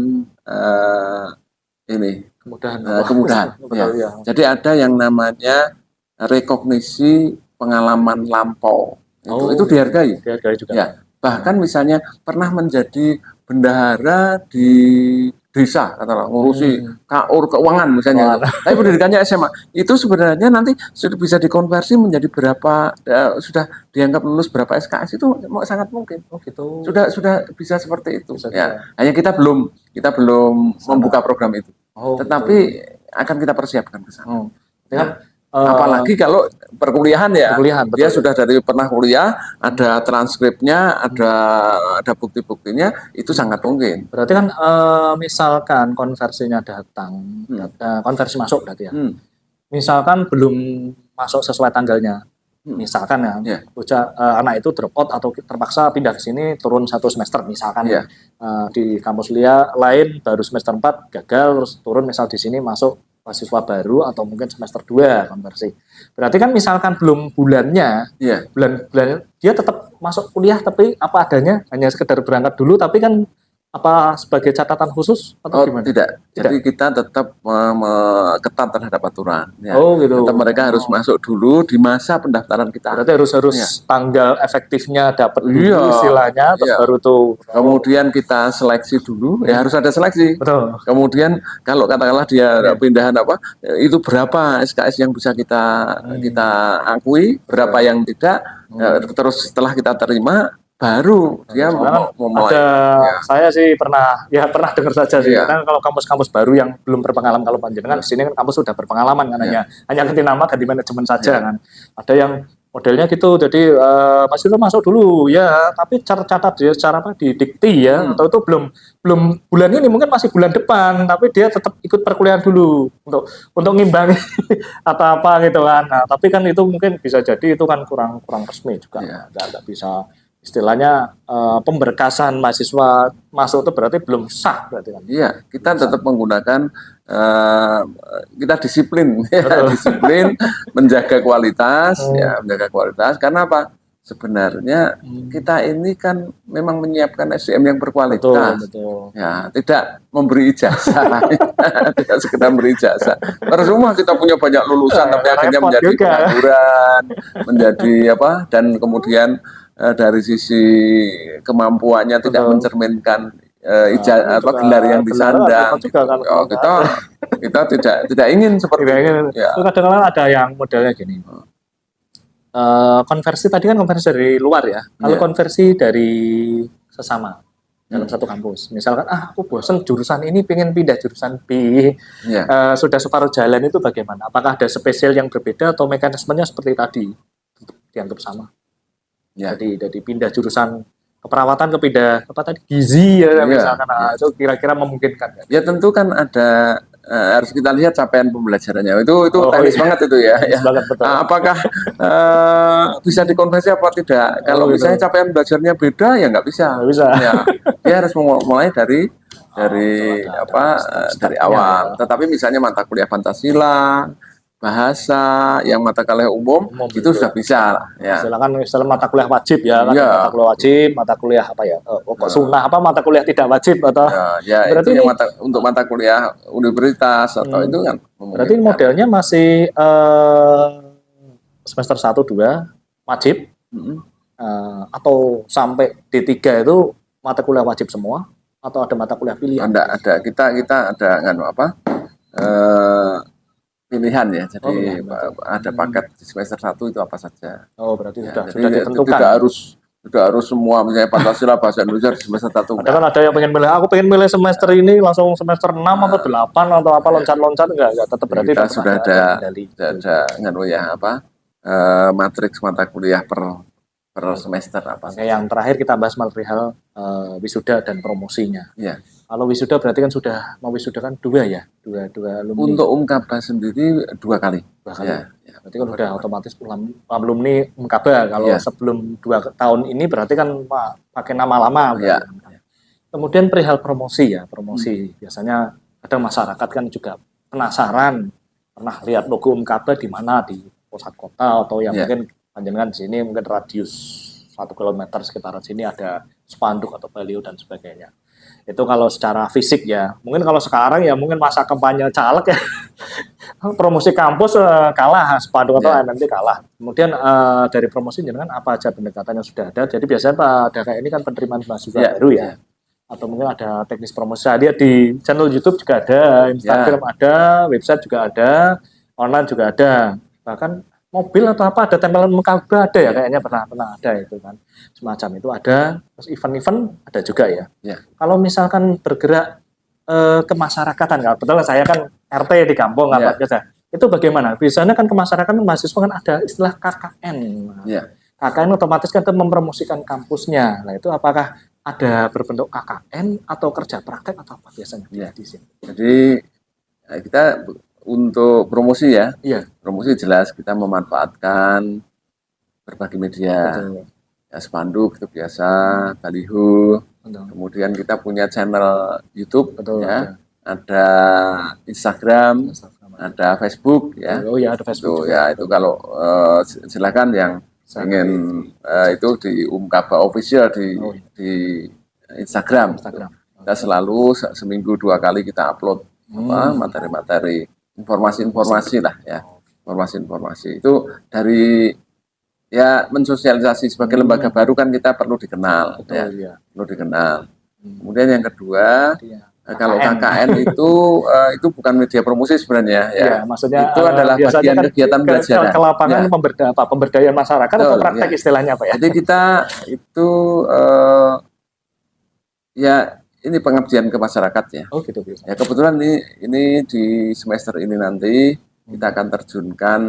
[SPEAKER 2] ini
[SPEAKER 1] Kemudahan.
[SPEAKER 2] kemudahan.
[SPEAKER 1] Betul,
[SPEAKER 2] Ya.
[SPEAKER 1] ya.
[SPEAKER 2] Jadi ada yang namanya rekognisi pengalaman lampau. Itu dihargai.
[SPEAKER 1] Dihargai juga.
[SPEAKER 2] Ya, bahkan misalnya pernah menjadi bendahara di desa, katakanlah ngurusi KUR keuangan misalnya. Tapi pendidikannya SMA itu sebenarnya nanti sudah bisa dikonversi menjadi berapa sudah dianggap lulus berapa SKS itu sangat mungkin.
[SPEAKER 1] Oh gitu.
[SPEAKER 2] Sudah bisa seperti itu.
[SPEAKER 1] Bisa
[SPEAKER 2] Ya,
[SPEAKER 1] juga.
[SPEAKER 2] hanya kita belum membuka program itu.
[SPEAKER 1] Oh,
[SPEAKER 2] Tetapi akan kita persiapkan ke sana.
[SPEAKER 1] Itu kan,
[SPEAKER 2] Apalagi kalau perkuliahan ya,
[SPEAKER 1] perkuliahan,
[SPEAKER 2] dia
[SPEAKER 1] betul.
[SPEAKER 2] sudah dari pernah kuliah, ada transkripnya, ada bukti-buktinya, itu sangat mungkin.
[SPEAKER 1] berarti kan misalkan konversinya datang, konversi masuk berarti ya. Misalkan belum masuk sesuai tanggalnya, misalkan ya,
[SPEAKER 2] Ya.
[SPEAKER 1] bocah anak itu drop out atau terpaksa pindah ke sini turun 1 semester misalkan
[SPEAKER 2] Ya.
[SPEAKER 1] di kampus lain baru semester 4 gagal terus turun misal di sini masuk mahasiswa baru atau mungkin semester 2 konversi. Berarti kan misalkan belum bulannya,
[SPEAKER 2] Iya.
[SPEAKER 1] bulan dia tetap masuk kuliah tapi apa adanya, hanya sekedar berangkat dulu tapi kan apa sebagai catatan khusus atau
[SPEAKER 2] Oh,
[SPEAKER 1] gimana?
[SPEAKER 2] tidak. Jadi kita tetap ketat terhadap aturan. Ya.
[SPEAKER 1] Oh gitu.
[SPEAKER 2] Tetap mereka harus masuk dulu di masa pendaftaran kita.
[SPEAKER 1] Berarti harus
[SPEAKER 2] Ya.
[SPEAKER 1] tanggal efektifnya dapat dulu
[SPEAKER 2] Iya.
[SPEAKER 1] istilahnya terus
[SPEAKER 2] Iya.
[SPEAKER 1] baru tuh.
[SPEAKER 2] Kemudian kita seleksi dulu, ya harus ada seleksi.
[SPEAKER 1] Betul.
[SPEAKER 2] Kemudian kalau katakanlah dia pindahan apa, itu berapa SKS yang bisa kita akui, berapa yang tidak. Terus setelah kita terima, baru dia
[SPEAKER 1] Soalnya
[SPEAKER 2] mau mulai.
[SPEAKER 1] saya sih pernah dengar saja sih.
[SPEAKER 2] Iya.
[SPEAKER 1] Karena kalau kampus-kampus baru yang belum berpengalaman kalau panjenengan di sini kan kampus sudah berpengalaman kan hanya ganti nama, ganti manajemen saja kan. Ada yang modelnya gitu. Jadi mahasiswa masuk dulu ya, tapi catat dia secara apa di dikti ya atau itu belum bulan ini mungkin masih bulan depan, tapi dia tetap ikut perkuliahan dulu untuk ngimbangi atau apa gitu kan. Nah, tapi kan itu mungkin bisa jadi itu kan kurang resmi juga. Nggak bisa istilahnya pemberkasan mahasiswa masuk itu berarti belum sah berarti kan.
[SPEAKER 2] Iya, kita tetap menggunakan kita disiplin, disiplin menjaga kualitas, menjaga kualitas. Karena apa? Sebenarnya kita ini kan memang menyiapkan SDM yang berkualitas.
[SPEAKER 1] Betul.
[SPEAKER 2] Ya, tidak memberi ijazah, tidak sekedar memberi ijazah. Percuma kita punya banyak lulusan, tapi akhirnya menjadi pengangguran, menjadi apa? Dan kemudian dari sisi kemampuannya tidak mencerminkan gelar yang disandang. Kita tidak ingin seperti itu.
[SPEAKER 1] Ya. Kadang-kadang ada yang modelnya gini. Konversi tadi kan konversi dari luar ya. Kalau konversi dari sesama dalam satu kampus, misalkan aku bosan jurusan ini, pengen pindah jurusan B, sudah separuh jalan, itu bagaimana? Apakah ada spesial yang berbeda atau mekanismenya seperti tadi dianggap sama? Jadi pindah jurusan keperawatan ke pindah apa tadi gizi ya misalkan, itu kira-kira memungkinkan?
[SPEAKER 2] Ya tentu kan ada harus kita lihat capaian pembelajarannya itu teknis banget itu ya. Apakah bisa dikonversi apa tidak? Kalau misalnya capaian belajarnya beda ya nggak bisa. Ya, dia harus mulai dari awal. Tetapi misalnya mata kuliah Pancasila, bahasa, yang mata kuliah umum itu sudah bisa ya.
[SPEAKER 1] Silakan istilah mata kuliah wajib ya, mata kuliah wajib, mata kuliah apa ya? Sunnah apa mata kuliah tidak wajib atau?
[SPEAKER 2] Berarti itu untuk mata kuliah universitas atau itu kan.
[SPEAKER 1] Berarti modelnya masih semester 1 2 wajib atau sampai D3 itu mata kuliah wajib semua atau ada mata kuliah pilihan?
[SPEAKER 2] Ada kita ada pilihan ya, jadi ada paket di semester 1 itu apa saja.
[SPEAKER 1] Oh berarti sudah ditentukan.
[SPEAKER 2] Tidak harus semua, misalnya Pancasila bahasa Indonesia di semester 1.
[SPEAKER 1] Kan ada yang pengen milih, aku pengen milih semester ini langsung semester 6 atau 8 atau apa loncat-loncat enggak tetap berarti
[SPEAKER 2] kita sudah ada matriks mata kuliah per per semester apa
[SPEAKER 1] Oke, yang terakhir kita bahas perihal wisuda dan promosinya.
[SPEAKER 2] ya.
[SPEAKER 1] Kalau wisuda berarti kan sudah mau wisuda kan dua alumni.
[SPEAKER 2] Untuk Umkaba sendiri 2 kali.
[SPEAKER 1] 2 kali.
[SPEAKER 2] Ya.
[SPEAKER 1] Berarti kan udah otomatis alumni Umkaba. Kalau sebelum 2 tahun ini berarti kan pakai nama lama.
[SPEAKER 2] Ya.
[SPEAKER 1] Kemudian perihal promosi ya, biasanya ada masyarakat kan juga penasaran, pernah lihat logo Umkaba di mana, di pusat kota atau yang mungkin panjenengan di sini mungkin radius 1 kilometer sekitaran sini ada spanduk atau baliho dan sebagainya. Itu kalau secara fisik ya. Mungkin kalau sekarang ya mungkin masa kampanye caleg ya. Promosi kampus kalah, spanduk atau nanti kalah. Kemudian dari promosi jenengan apa aja pendekatan yang sudah ada. Jadi biasanya pada kayak ini kan penerimaan mahasiswa baru ya. Atau mungkin ada teknis promosi. Saya lihat di channel YouTube juga ada, Instagram ada, website juga ada, online juga ada. Bahkan mobil atau apa ada tempelan Umkaba ada ya, kayaknya pernah ada itu kan, semacam itu ada. Terus event-event ada juga ya. Kalau misalkan bergerak ke masyarakatan, kebetulan saya kan RT di kampung biasa, itu bagaimana? Biasanya kan ke masyarakat mahasiswa kan ada istilah KKN. KKN otomatis kan itu mempromosikan kampusnya. Nah itu apakah ada berbentuk KKN atau kerja praktek atau apa biasanya di sini?
[SPEAKER 2] Jadi kita untuk promosi ya, promosi jelas kita memanfaatkan berbagai media, spanduk itu biasa, baliho, kemudian kita punya channel YouTube, ada Instagram, ada Facebook ya.
[SPEAKER 1] Ada Facebook.
[SPEAKER 2] Itu kalau silakan yang ingin itu di Umkaba Official di Instagram. Kita selalu seminggu 2 kali kita upload materi-materi, informasi-informasi lah ya, informasi-informasi itu dari mensosialisasi sebagai lembaga baru kan kita perlu dikenal, perlu dikenal. Kemudian yang kedua, kalau KKN itu bukan media promosi sebenarnya ya.
[SPEAKER 1] Maksudnya
[SPEAKER 2] itu adalah bagian kegiatan belajar.
[SPEAKER 1] Ke lapangan pemberdayaan masyarakat atau praktek istilahnya apa ya?
[SPEAKER 2] Jadi kita itu ini pengabdian ke masyarakat ya.
[SPEAKER 1] Oh gitu.
[SPEAKER 2] Ya kebetulan ini di semester ini nanti kita akan terjunkan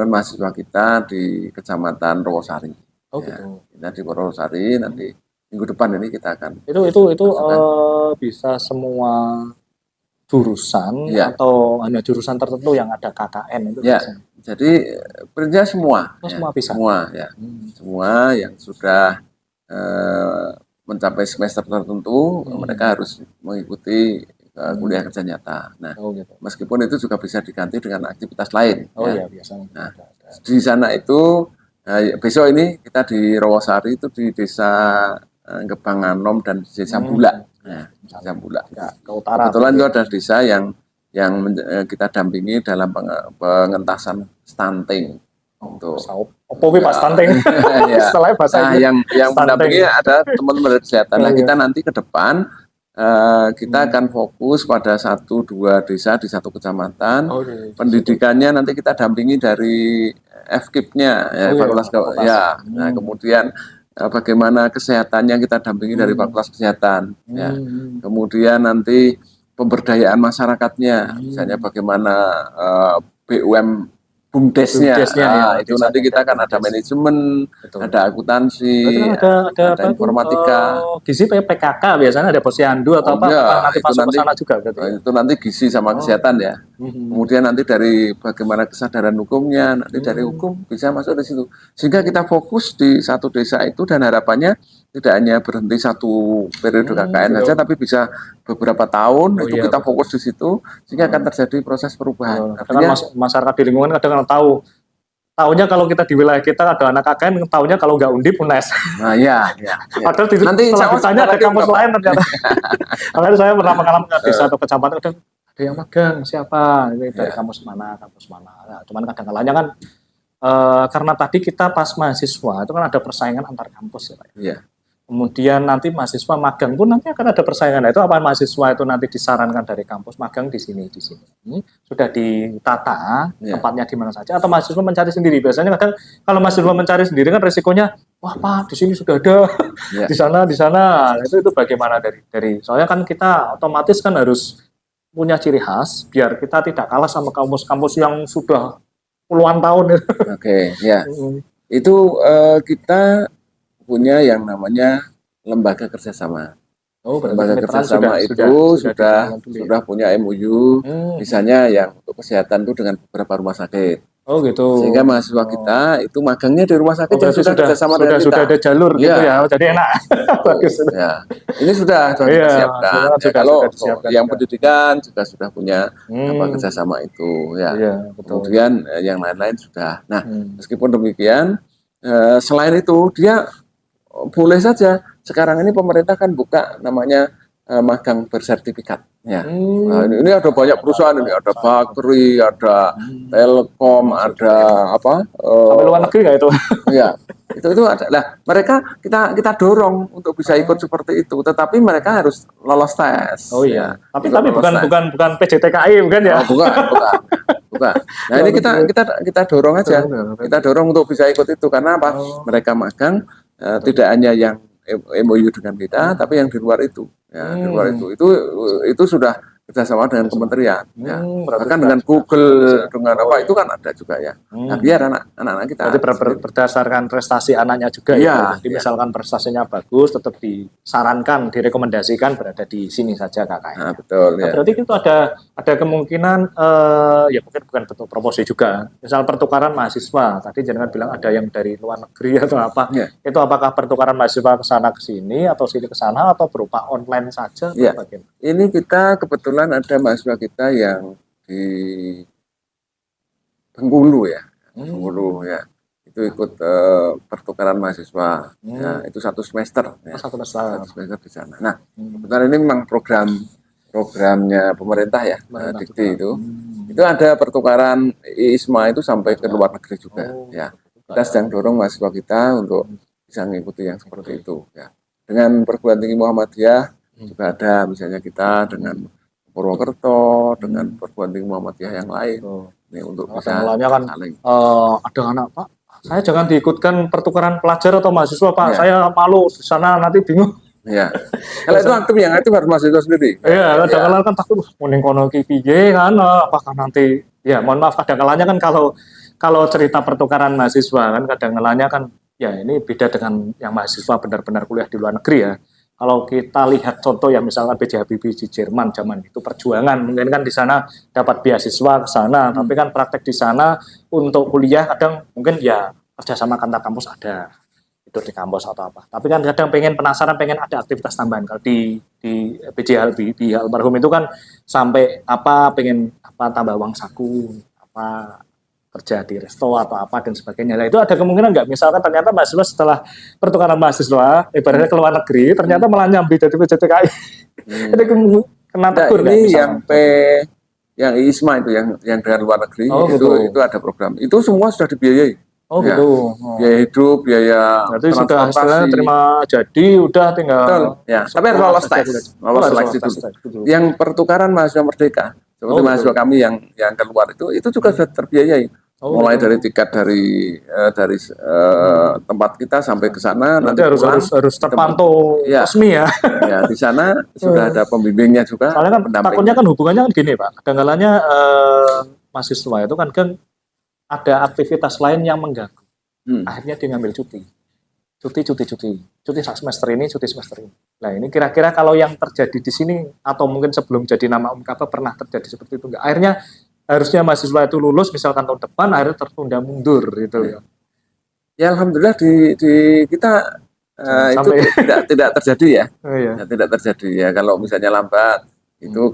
[SPEAKER 2] mahasiswa kita di Kecamatan Rowosari.
[SPEAKER 1] Oh gitu.
[SPEAKER 2] Kita di Rowosari nanti minggu depan ini kita akan.
[SPEAKER 1] Itu bisa semua jurusan atau hanya jurusan tertentu yang ada KKN itu biasanya?
[SPEAKER 2] Jadi prinsipnya semua.
[SPEAKER 1] Semua bisa.
[SPEAKER 2] Semua ya. Semua yang sudah mencapai semester tertentu, mereka harus mengikuti kuliah kerja nyata. Nah, meskipun itu juga bisa diganti dengan aktivitas lain.
[SPEAKER 1] Biasanya.
[SPEAKER 2] Nah, di sana itu besok ini kita di Rowosari itu di desa Gebanganom dan desa Bula. Desa Bula.
[SPEAKER 1] Ke utara.
[SPEAKER 2] Kebetulan itu ada desa yang kita dampingi dalam pengentasan stunting.
[SPEAKER 1] Pak stunting. Setelah bahasa
[SPEAKER 2] yang mendampingi ada teman-teman dari kesehatan. Nah, kita nanti ke depan kita akan fokus pada 1-2 desa di satu kecamatan. Pendidikannya nanti kita dampingi dari FKIP-nya Fakultas Nah, kemudian bagaimana kesehatannya kita dampingi dari Fakultas Kesehatan. Kemudian nanti pemberdayaan masyarakatnya, misalnya bagaimana BUM BUMDesnya, itu nanti kita akan ada manajemen, ada akuntansi, ada informatika.
[SPEAKER 1] Gizi PKK biasanya ada posyandu atau nanti masuk ke sana juga berarti.
[SPEAKER 2] Itu nanti gizi sama kesehatan ya. Kemudian nanti dari bagaimana kesadaran hukumnya, nanti dari hukum bisa masuk di situ. Sehingga kita fokus di satu desa itu dan harapannya tidak hanya berhenti 1 periode KKN saja, tapi bisa beberapa tahun kita fokus di situ sehingga akan terjadi proses perubahan.
[SPEAKER 1] Artinya masyarakat di lingkungan kadang tahunya kalau kita di wilayah kita ada anak KKN, tahunya kalau nggak Undip UNES.
[SPEAKER 2] Nah
[SPEAKER 1] padahal nanti setelah ditanya ada kampus lain ternyata. Makanya saya pernah mengalami ke desa atau kecamatan ada yang magang siapa ini dari kampus mana. Nah, cuman kadang-kadang kan karena tadi kita pas mahasiswa itu kan ada persaingan antar kampus ya Pak. Kemudian nanti mahasiswa magang pun nanti akan ada persaingan. Nah, itu apa mahasiswa itu nanti disarankan dari kampus magang di sini. Ini sudah ditata tempatnya di mana saja atau mahasiswa mencari sendiri. Biasanya kadang kalau mahasiswa mencari sendiri kan resikonya wah Pak di sini sudah ada di sana. Nah, itu bagaimana dari soalnya kan kita otomatis kan harus punya ciri khas biar kita tidak kalah sama kampus-kampus yang sudah puluhan tahun.
[SPEAKER 2] Itu kita punya yang namanya lembaga kerjasama.
[SPEAKER 1] Oh, berarti
[SPEAKER 2] Lembaga
[SPEAKER 1] kemitraan
[SPEAKER 2] kerjasama itu
[SPEAKER 1] dijalankan dulu ya?
[SPEAKER 2] sudah punya MOU,
[SPEAKER 1] Hmm.
[SPEAKER 2] misalnya yang untuk kesehatan itu dengan beberapa rumah sakit.
[SPEAKER 1] Oh gitu.
[SPEAKER 2] Sehingga mahasiswa kita itu magangnya di rumah sakit yang
[SPEAKER 1] berarti
[SPEAKER 2] sudah kerjasama dengan kita.
[SPEAKER 1] sudah ada jalur gitu ya, jadi enak. Bagus.
[SPEAKER 2] Ya, ini sudah kita
[SPEAKER 1] Iya,
[SPEAKER 2] siapkan. Ya,
[SPEAKER 1] sudah
[SPEAKER 2] kalau
[SPEAKER 1] disiapkan
[SPEAKER 2] yang
[SPEAKER 1] juga.
[SPEAKER 2] pendidikan juga sudah punya
[SPEAKER 1] Hmm,
[SPEAKER 2] kerjasama itu. Ya,
[SPEAKER 1] iya betul.
[SPEAKER 2] kemudian yang lain-lain sudah. Nah, meskipun demikian, selain itu dia boleh saja. Sekarang ini pemerintah kan buka namanya magang bersertifikat. Ya, nah, ini ada banyak perusahaan ini, ada Bakri, ada Telkom, ada apa?
[SPEAKER 1] Sampai luar negeri nggak itu?
[SPEAKER 2] Ya, itu ada. Nah, mereka kita dorong untuk bisa ikut seperti itu, tetapi mereka harus lolos tes.
[SPEAKER 1] Oh iya.
[SPEAKER 2] Ya,
[SPEAKER 1] Tapi
[SPEAKER 2] lolos tes.
[SPEAKER 1] bukan PJTKI bukan ya?
[SPEAKER 2] Oh, bukan. Nah, ini kita dorong aja. Kita dorong untuk bisa ikut itu karena apa? Mereka magang tidak hanya yang MOU dengan kita, tapi yang di luar itu. Ya, di luar itu sudah kerjasama dengan kementerian, ya. Bahkan dengan Google, dengan apa itu kan ada juga ya. Nah, biar anak-anak kita.
[SPEAKER 1] Berarti berdasarkan prestasi anaknya juga ya. Jadi misalkan prestasinya bagus, tetap disarankan, direkomendasikan berada di sini saja kakaknya.
[SPEAKER 2] Nah, betul.
[SPEAKER 1] Nah,
[SPEAKER 2] Ya.
[SPEAKER 1] berarti itu ada kemungkinan ya mungkin bukan bentuk promosi juga. Misal pertukaran mahasiswa. Tadi jangan bilang ada yang dari luar negeri atau apa.
[SPEAKER 2] Ya.
[SPEAKER 1] Itu apakah pertukaran mahasiswa ke sana ke sini atau sini ke sana atau berupa online saja?
[SPEAKER 2] Ya.
[SPEAKER 1] Bagaimana?
[SPEAKER 2] Ini kita kebetulan ada mahasiswa kita yang di Bengkulu ya. Bengkulu ya. Itu ikut pertukaran mahasiswa. Ya, itu 1 semester. Ya.
[SPEAKER 1] 1 semester.
[SPEAKER 2] 1 semester di sana. Nah, kebetulan ini memang programnya pemerintah ya, Dikti itu. Itu ada pertukaran ISMA itu sampai ke luar negeri juga. Ya. Kita sedang dorong mahasiswa kita untuk bisa mengikuti yang seperti itu. Ya. Dengan perguruan tinggi Muhammadiyah juga ada, misalnya kita dengan Purwokerto, dengan perguruan tinggi Muhammadiyah yang lain. Ini untuk bisa
[SPEAKER 1] kan ada anak Pak, saya jangan diikutkan pertukaran pelajar atau mahasiswa Pak, saya malu di sana nanti bingung.
[SPEAKER 2] Ya, kalau itu aktif yang aktif harus mahasiswa sendiri.
[SPEAKER 1] Iya, kadang-kadang kan takut mending kono ki piye kan, apakah nanti ya mohon maaf kadang-kadangnya kan kalau cerita pertukaran mahasiswa kan kadang-kadangnya kan ya ini beda dengan yang mahasiswa benar-benar kuliah di luar negeri ya. Kalau kita lihat contoh yang misalkan B.J. Habibie di Jerman zaman itu perjuangan, mungkin kan di sana dapat beasiswa ke sana, tapi kan praktek di sana untuk kuliah kadang mungkin ya kerjasama kantor kampus ada itu di kampus atau apa. Tapi kan kadang penasaran pengen ada aktivitas tambahan. Kalau di B.J. Habibie almarhum itu kan sampai apa pengen apa tambah uang saku, apa kerja di resto atau apa dan sebagainya. Nah, itu ada kemungkinan nggak misalkan ternyata mahasiswa setelah pertukaran mahasiswa ibaratnya ke luar negeri ternyata malah nyambi dari PJTKI. Ada kena tegur nggak?
[SPEAKER 2] Yang ISMA itu yang dari luar negeri itu ada program. Itu semua sudah dibiayai.
[SPEAKER 1] Oh ya, gitu.
[SPEAKER 2] Biaya hidup, biaya
[SPEAKER 1] berarti sudah terima jadi udah tinggal.
[SPEAKER 2] Betul. Ya, tapi harus lolos seleksi dulu. Yang pertukaran mahasiswa merdeka seperti mahasiswa kami yang keluar itu juga sudah terbiayai. Mulai dari tiket dari tempat kita sampai ke sana nanti
[SPEAKER 1] harus terpantau resmi ya.
[SPEAKER 2] Ya, di sana sudah ada pembimbingnya juga.
[SPEAKER 1] Soalnya kan takutnya kan hubungannya kan gini Pak. Kadang-kadangnya mahasiswa itu kan ada aktivitas lain yang mengganggu. Akhirnya dia ngambil cuti semester ini. Nah ini kira-kira kalau yang terjadi di sini atau mungkin sebelum jadi nama Umkaba pernah terjadi seperti itu enggak? Akhirnya harusnya mahasiswa itu lulus misalkan tahun depan akhirnya tertunda mundur gitu ya.
[SPEAKER 2] Ya alhamdulillah di kita itu tidak terjadi ya. Tidak terjadi ya. Kalau misalnya lambat itu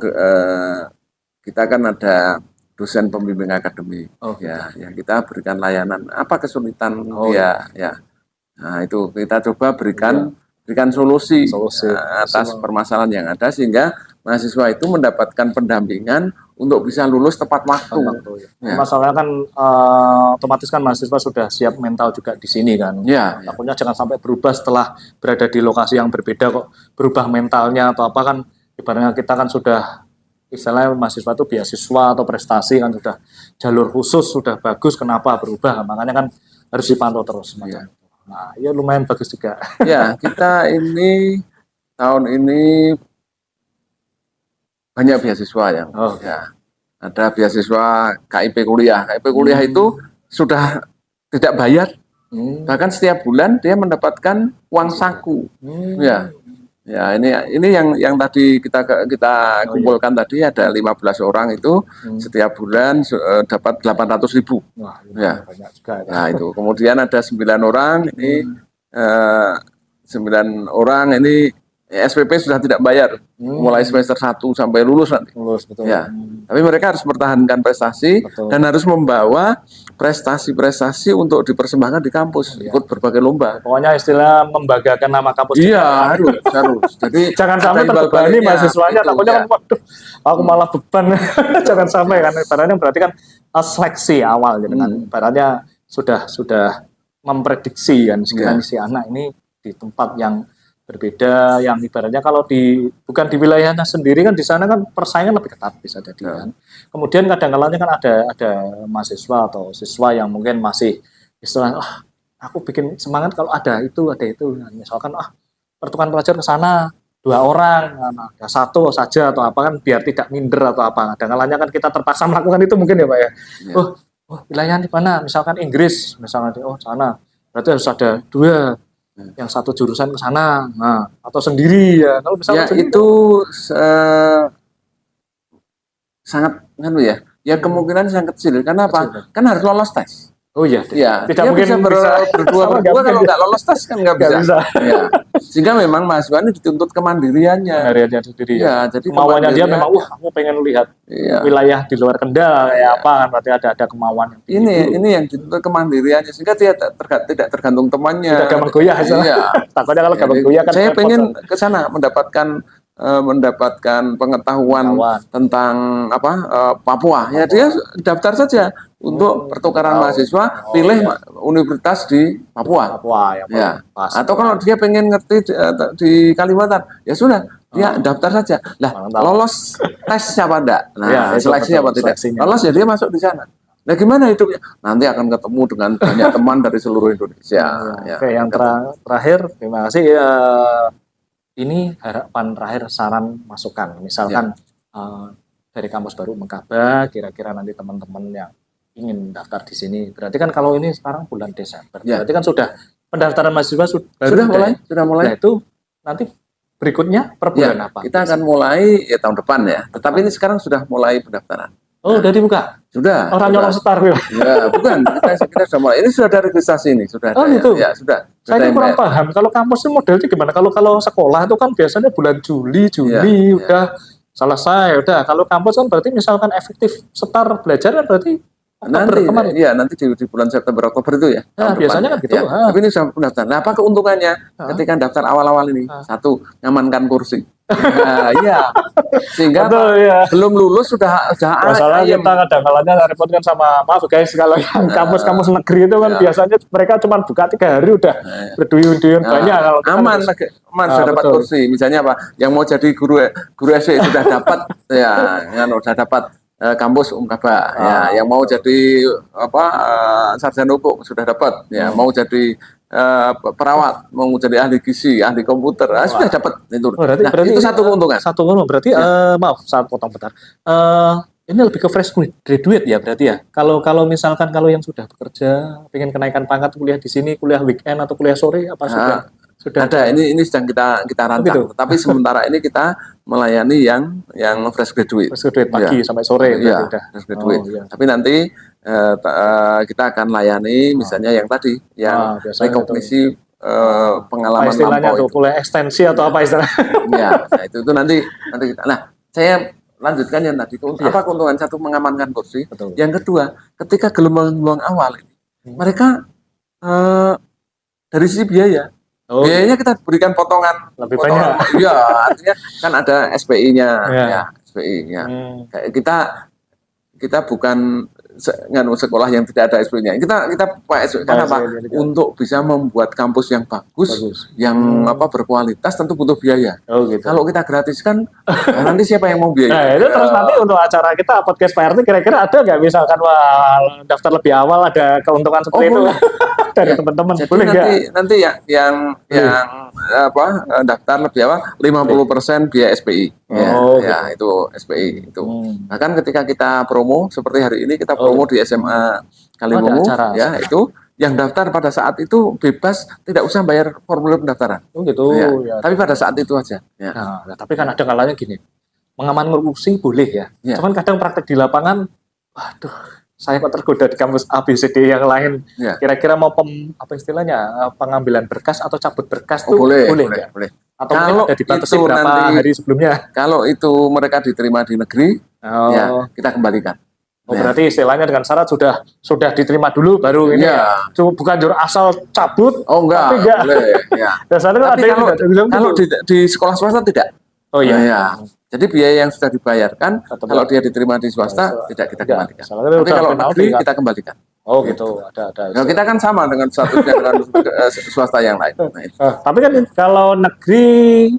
[SPEAKER 2] kita kan ada dosen pembimbing akademik yang kita berikan layanan apa kesulitan ya. Nah, itu kita coba berikan solusi atas permasalahan yang ada sehingga mahasiswa itu mendapatkan pendampingan untuk bisa lulus tepat waktu.
[SPEAKER 1] Masalahnya kan otomatis kan mahasiswa sudah siap mental juga di sini kan. Takutnya jangan sampai berubah setelah berada di lokasi yang berbeda kok berubah mentalnya atau apa kan ibaratnya kita kan sudah istilahnya mahasiswa itu beasiswa atau prestasi kan sudah jalur khusus sudah bagus kenapa berubah makanya kan harus dipantau terus. Nah, ya lumayan bagus juga.
[SPEAKER 2] Ya, kita ini tahun ini banyak beasiswa yang ada beasiswa KIP kuliah. KIP kuliah itu sudah tidak bayar Bahkan setiap bulan dia mendapatkan uang saku. Ya, ini yang tadi kita kumpulkan tadi ada 15 orang itu setiap bulan dapat 800.000.
[SPEAKER 1] Wah,
[SPEAKER 2] Ya.
[SPEAKER 1] banyak juga.
[SPEAKER 2] Nah, itu. Kemudian ada 9 orang ini 9 orang ini SPP sudah tidak bayar mulai semester 1 sampai lulus nanti.
[SPEAKER 1] Lulus, betul.
[SPEAKER 2] Ya. Tapi mereka harus mempertahankan prestasi dan harus membawa prestasi-prestasi untuk dipersembahkan di kampus, ikut berbagai lomba.
[SPEAKER 1] Pokoknya istilah membanggakan nama kampus.
[SPEAKER 2] Iya, harus. Jadi
[SPEAKER 1] jangan sampai terbebani mahasiswanya, takutnya kan waduh, aku malah beban. Jangan sampai kan, ibaratnya berarti kan seleksi awal gitu kan. Ibaratnya sudah memprediksi kan sekiranya si anak ini di tempat yang berbeda, yang ibaratnya kalau bukan di wilayahnya sendiri kan, di sana kan persaingan lebih ketat bisa jadi kan. Kemudian kadang-kadang kan ada mahasiswa atau siswa yang mungkin masih istilah aku bikin semangat kalau ada itu. Nah, misalkan pertukaran pelajar ke sana 2 orang, ada 1 saja atau apa kan biar tidak minder atau apa. Kadang-kadang kan kita terpaksa melakukan itu mungkin ya Pak ya. Wilayahnya di mana? Misalkan Inggris, misalnya sana. Berarti harus ada 2. Yang 1 jurusan ke sana, atau sendiri ya. Kalau misalnya
[SPEAKER 2] itu sangat ya kemungkinan sangat kecil. Karena apa? Kan harus lolos tes.
[SPEAKER 1] Oh iya.
[SPEAKER 2] Ya,
[SPEAKER 1] tidak mungkin
[SPEAKER 2] bisa berdua kalau nggak lolos tes kan nggak bisa. Ya. Sehingga memang mahasiswa ini dituntut kemandiriannya.
[SPEAKER 1] Kemandiriannya sendiri.
[SPEAKER 2] Ya, jadi
[SPEAKER 1] kemauannya dia memang, aku pengen lihat wilayah di luar Kendal kayak apa kan, berarti ada kemauan.
[SPEAKER 2] Ini yang dituntut kemandiriannya, sehingga dia tidak tergantung temannya.
[SPEAKER 1] Tidak gampang goyah. Iya. Takutnya kalau gampang goyah kan.
[SPEAKER 2] Saya pengen ke sana mendapatkan pengetahuan tentang Papua. Ya dia daftar saja untuk pertukaran mahasiswa, pilih universitas di Papua. Ya. Atau kalau dia pengen ngerti di Kalimantan, ya sudah, dia daftar saja. Lah, lolos tes siapa enggak? Nah, seleksi apa tidak? Lolos ya dia masuk di sana. Nah, gimana hidupnya? Nanti akan ketemu dengan banyak teman dari seluruh Indonesia.
[SPEAKER 1] Oke, yang terakhir, terima kasih. Ini harapan terakhir, saran, masukan. Misalkan dari Kampus Baru Mekaba, kira-kira nanti teman-teman yang ingin daftar di sini. Berarti kan kalau ini sekarang bulan Desember. Berarti kan sudah pendaftaran mahasiswa sudah mulai. Nah, itu nanti berikutnya per bulan apa?
[SPEAKER 2] Kita akan mulai tahun depan ya. Tetapi ini sekarang sudah mulai pendaftaran.
[SPEAKER 1] Oh, udah dibuka?
[SPEAKER 2] Sudah.
[SPEAKER 1] Orang nyolong setar.
[SPEAKER 2] Ya, bukan. Kita sudah mulai. Ini sudah ada registrasi ini, sudah ada.
[SPEAKER 1] Gitu.
[SPEAKER 2] Ya, sudah.
[SPEAKER 1] Saya kurang paham. Kalau kampus itu modelnya gimana? Kalau sekolah itu kan biasanya bulan Juli udah selesai, udah. Kalau kampus kan berarti misalkan efektif setar belajar kan berarti
[SPEAKER 2] nanti di bulan September Oktober itu ya.
[SPEAKER 1] Nah, biasanya kan gitu.
[SPEAKER 2] Tapi ini sudah pendaftaran. Nah, apa keuntungannya ketika daftar awal-awal ini? 1, nyamankan kursi. Sehingga belum lulus sudah
[SPEAKER 1] masalah kita kadang-kadang repot kan sama, maaf guys, kalau yang kampus-kampus negeri itu kan biasanya mereka cuma buka 3 hari udah berduyun-duyun banyak. Kalau
[SPEAKER 2] aman sudah dapat kursi. Misalnya apa? Yang mau jadi guru SD sudah dapat sudah dapat kampus Mekaba. Yang mau jadi sarjana hukum sudah dapat. Mau jadi perawat, mau jadi ahli gizi, ahli komputer, sudah dapat itu. Berarti itu satu keuntungan.
[SPEAKER 1] Berarti maaf, saat potong bentar. Ini lebih ke fresh graduate ya berarti ya. Kalau misalkan kalau yang sudah bekerja, pengen kenaikan pangkat, kuliah di sini, kuliah weekend atau kuliah sore apa sudah
[SPEAKER 2] ada. Ini sedang kita rancang. Tapi sementara ini kita melayani yang fresh graduate.
[SPEAKER 1] Fresh graduate pagi sampai sore.
[SPEAKER 2] Fresh graduate. Tapi nanti kita akan layani misalnya yang tadi yang rekognisi pengalaman
[SPEAKER 1] istilahnya tuh kuliah ekstensi atau apa istilahnya.
[SPEAKER 2] Itu nanti kita. Nah, saya lanjutkan yang tadi. Apa keuntungan? 1, mengamankan kursi.
[SPEAKER 1] Betul.
[SPEAKER 2] Yang kedua, ketika gelombang awal ini mereka dari sisi biaya, biayanya kita berikan potongan
[SPEAKER 1] lebih banyak.
[SPEAKER 2] Iya, artinya kan ada SPI-nya, SPI-nya. Kita bukan sekolah yang tidak ada SPI-nya. Kita pakai SPI. Kenapa? Untuk bisa membuat kampus yang bagus. Yang berkualitas tentu butuh biaya.
[SPEAKER 1] Gitu.
[SPEAKER 2] Kalau kita gratiskan, nanti siapa yang mau biaya?
[SPEAKER 1] Nah, itu terus nanti untuk acara kita podcast PRT kira-kira ada nggak misalkan daftar lebih awal ada keuntungan seperti itu dari teman-teman?
[SPEAKER 2] Jadi nanti yang daftar lebih awal 50% biaya SPI. Itu SPI itu. Bahkan ketika kita promo seperti hari ini kita promo di SMA Kaliwungu, itu yang daftar pada saat itu bebas, tidak usah bayar formulir pendaftaran.
[SPEAKER 1] Oh gitu.
[SPEAKER 2] Ya. Tapi pada saat itu aja. Ya.
[SPEAKER 1] Nah, tapi kan ada kalanya gini, mengaman korupsi boleh ya.
[SPEAKER 2] Ya.
[SPEAKER 1] Cuman kadang praktek di lapangan, waduh, saya kok tergoda di kampus A, B, C, D yang lain.
[SPEAKER 2] Ya.
[SPEAKER 1] Kira-kira mau apa istilahnya, pengambilan berkas atau cabut berkas tuh
[SPEAKER 2] boleh.
[SPEAKER 1] Atau
[SPEAKER 2] kalau
[SPEAKER 1] ada dibatasi
[SPEAKER 2] itu
[SPEAKER 1] berapa
[SPEAKER 2] nanti,
[SPEAKER 1] hari sebelumnya?
[SPEAKER 2] Kalau itu mereka diterima di negeri, ya kita kembalikan.
[SPEAKER 1] Oh, berarti istilahnya dengan syarat sudah diterima dulu baru ini ya. Bukan juru asal cabut.
[SPEAKER 2] Oh enggak,
[SPEAKER 1] tapi enggak.
[SPEAKER 2] Boleh. Ya.
[SPEAKER 1] Tapi
[SPEAKER 2] kalau di sekolah swasta tidak.
[SPEAKER 1] Oh iya.
[SPEAKER 2] Ya. Jadi biaya yang sudah dibayarkan, kalau dia diterima di swasta tidak kita kembalikan. Tapi kalau negeri kita kembalikan.
[SPEAKER 1] Oh gitu, ada.
[SPEAKER 2] Nah, kita kan sama dengan statusnya dengan swasta yang lain. Nah,
[SPEAKER 1] tapi kan kalau negeri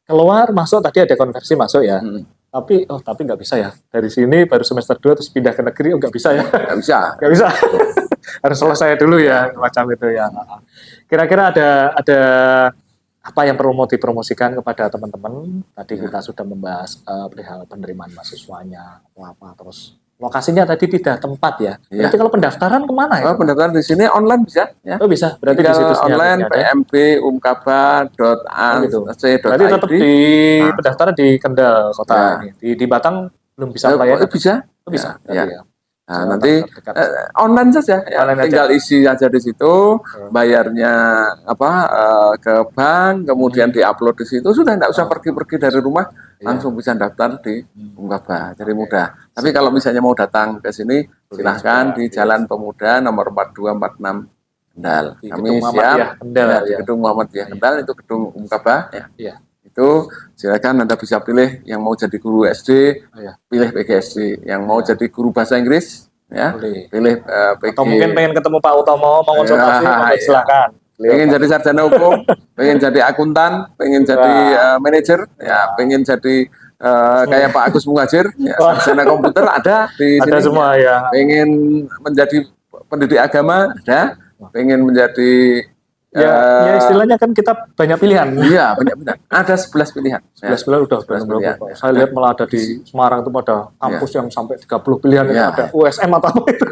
[SPEAKER 1] keluar masuk tadi ada konversi masuk ya. Tapi nggak bisa ya. Dari sini baru semester 2 terus pindah ke negeri, nggak bisa ya. Nggak bisa. Harus selesai dulu ya, macam itu ya. Kira-kira ada apa yang perlu mau dipromosikan kepada teman-teman? Tadi kita sudah membahas perihal penerimaan mahasiswanya, apa terus lokasinya tadi tidak tempat ya. Berarti kalau pendaftaran kemana ya?
[SPEAKER 2] Pendaftaran di sini online bisa ya.
[SPEAKER 1] Oh bisa. Berarti di situsnya
[SPEAKER 2] online pmb.umkaba.ac.id.
[SPEAKER 1] Berarti tetap di pendaftaran di Kendal kota ini. Di Batang belum bisa melayani.
[SPEAKER 2] Bisa.
[SPEAKER 1] Ya.
[SPEAKER 2] Nah, nanti online saja ya. Tinggal isi aja di situ, bayarnya ke bank, kemudian diupload di situ, sudah tidak usah pergi-pergi dari rumah, langsung bisa daftar di Umkaba. Jadi mudah. Tapi kalau misalnya mau datang ke sini, silahkan di Jalan Pemuda nomor 4246 Kendal. Kami siap di Gedung Muhammadiyah Kendal, itu Gedung Umkaba ya. Itu silakan Anda bisa pilih yang mau jadi guru SD, pilih PGSD, yang mau jadi guru bahasa Inggris, ya, pilih PG.
[SPEAKER 1] Atau mungkin pengen ketemu Pak Utomo, mau konsultasi, silakan.
[SPEAKER 2] Pengen jadi sarjana hukum, pengen jadi akuntan, pengen jadi manajer, ya, pengen jadi kayak Pak Agus Muhajir, ya, sarjana komputer ada di sini.
[SPEAKER 1] Ada semua ya.
[SPEAKER 2] Pengen menjadi pendidik agama, ada. Pengen menjadi
[SPEAKER 1] ya istilahnya kan kita banyak pilihan.
[SPEAKER 2] Iya, banyak pilihan. Ada 11 pilihan.
[SPEAKER 1] 11 pilihan udah pilihan. Saya lihat malah ada di Semarang itu ada kampus yang sampai 30 pilihan itu ada USM atau apa itu.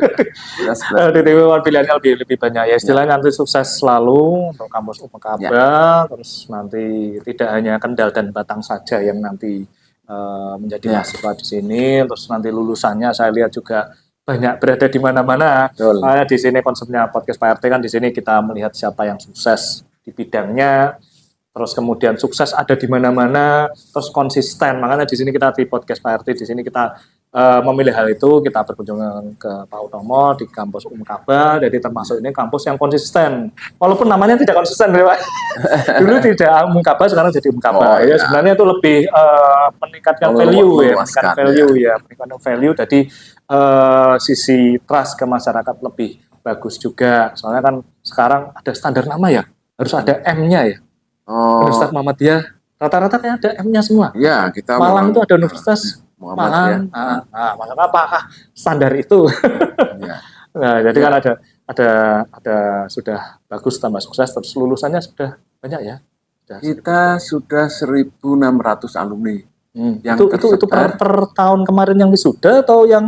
[SPEAKER 1] Di TW pilihannya lebih banyak. Ya istilahnya nanti sukses selalu untuk kampus Umkaba, terus nanti tidak hanya Kendal dan Batang saja yang nanti menjadi mahasiswa di sini, terus nanti lulusannya saya lihat juga banyak berada di mana-mana. Karena di sini konsepnya podcast Pak RT kan di sini kita melihat siapa yang sukses di bidangnya, terus kemudian sukses ada di mana-mana, terus konsisten. Makanya di sini kita di podcast Pak RT di sini kita memilih hal itu, kita berkunjung ke Pak Utomo di kampus Umkaba, jadi termasuk ini kampus yang konsisten. Walaupun namanya tidak konsisten, dulu tidak Umkaba, sekarang jadi Umkaba. Ya sebenarnya itu lebih meningkatkan value meningkatkan value. Jadi sisi trust ke masyarakat lebih bagus juga. Soalnya kan sekarang ada standar nama ya, harus ada M-nya ya. Universitas Muhammadiyah rata-rata kayak ada M-nya semua.
[SPEAKER 2] Ya, kita
[SPEAKER 1] Malang itu ada Universitas Malang. Maksudnya apakah standar itu? Nah, jadi kan ada sudah bagus tambah sukses, terus lulusannya sudah banyak ya.
[SPEAKER 2] Kita sudah 1.600 alumni.
[SPEAKER 1] Itu per tahun kemarin yang wisuda atau yang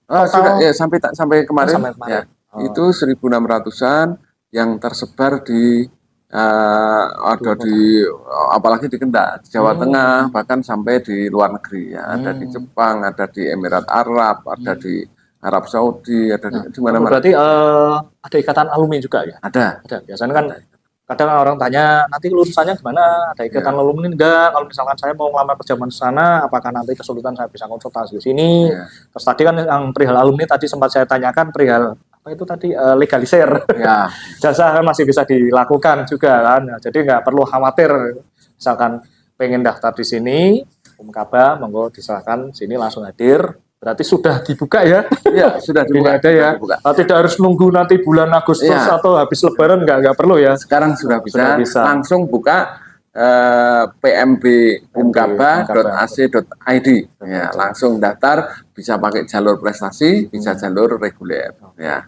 [SPEAKER 2] sudah ya sampai kemarin. Ya. Itu 1.600-an yang tersebar di ada di apalagi di Kendal, Jawa Tengah, bahkan sampai di luar negeri ya. Ada di Jepang, ada di Emirat Arab, ada di Arab Saudi, ada di mana-mana.
[SPEAKER 1] Berarti ada ikatan alumni juga ya?
[SPEAKER 2] Ada.
[SPEAKER 1] Biasanya kan kadang orang tanya nanti lulusannya gimana, ada ikatan alumni enggak? Kalau misalkan saya mau ngelamar kerja di sana, apakah nanti kesulitan saya bisa konsultasi di sini? Terus tadi kan yang perihal alumni tadi sempat saya tanyakan perihal apa itu tadi legalisir, jasa kan masih bisa dilakukan juga kan, jadi nggak perlu khawatir. Misalkan pengen daftar di sini, Umkaba, monggo diserahkan sini langsung hadir. Berarti sudah dibuka ya?
[SPEAKER 2] Iya, sudah dibuka.
[SPEAKER 1] Ada ya. Tidak harus nunggu nanti bulan Agustus atau habis Lebaran, nggak perlu ya.
[SPEAKER 2] Sekarang sudah bisa. Langsung buka pmb.umkaba.ac.id. Ya, langsung daftar, bisa pakai jalur prestasi, bisa jalur reguler. Ya,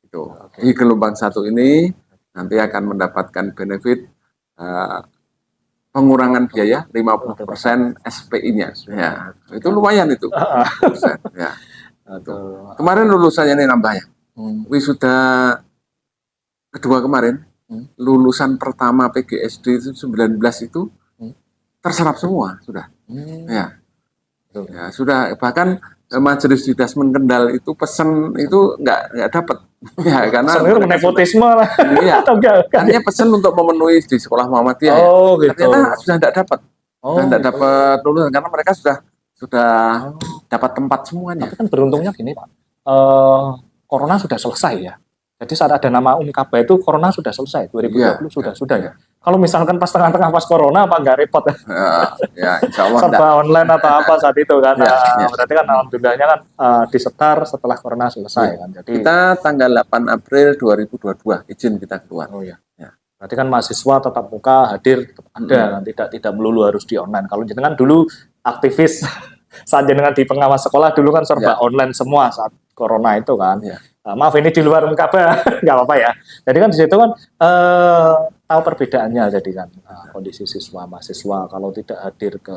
[SPEAKER 2] itu. Di gelombang 1 ini nanti akan mendapatkan benefit pengurangan biaya 50% SPI-nya. Ya, itu lumayan itu. Ya. Kemarin lulusannya ini nambah ya. Wisuda kedua kemarin lulusan pertama PGSD itu 19 itu terserap semua sudah. Ya. Ya, sudah bahkan majelis di Dasmen Kendal itu pesen itu nggak dapat ya karena
[SPEAKER 1] sebenarnya nepotisme lah.
[SPEAKER 2] Iya.
[SPEAKER 1] Atau enggak?
[SPEAKER 2] Artinya pesan untuk memenuhi di sekolah Muhammadiyah.
[SPEAKER 1] Oh, gitu.
[SPEAKER 2] Ternyata sudah tidak dapat. Sudah tidak
[SPEAKER 1] gitu.
[SPEAKER 2] dapat lulusan karena mereka sudah dapat tempat semuanya.
[SPEAKER 1] Tapi kan beruntungnya gini Pak, Corona sudah selesai ya. Jadi saat ada nama Kaba itu Corona sudah selesai 2020 sudah ya. Kalau misalkan pas tengah-tengah pas Corona apa nggak repot ya?
[SPEAKER 2] Ya, insya Allah
[SPEAKER 1] serba online atau apa saat itu kan.
[SPEAKER 2] Ya.
[SPEAKER 1] Berarti kan alhamdulillahnya kan disetar setelah Corona selesai kan. Jadi
[SPEAKER 2] kita tanggal 8 April 2022 izin kita keluar.
[SPEAKER 1] Oh ya. Berarti kan mahasiswa tetap muka hadir tetap ada kan, tidak melulu harus di online. Kalau jenengan dulu aktivis saat jenengan di pengawas sekolah dulu kan serba online semua saat Corona itu kan. Maaf ini di luar Kaba nggak apa-apa ya. Jadi kan di situ kan tahu perbedaannya jadi kan kondisi siswa mahasiswa kalau tidak hadir ke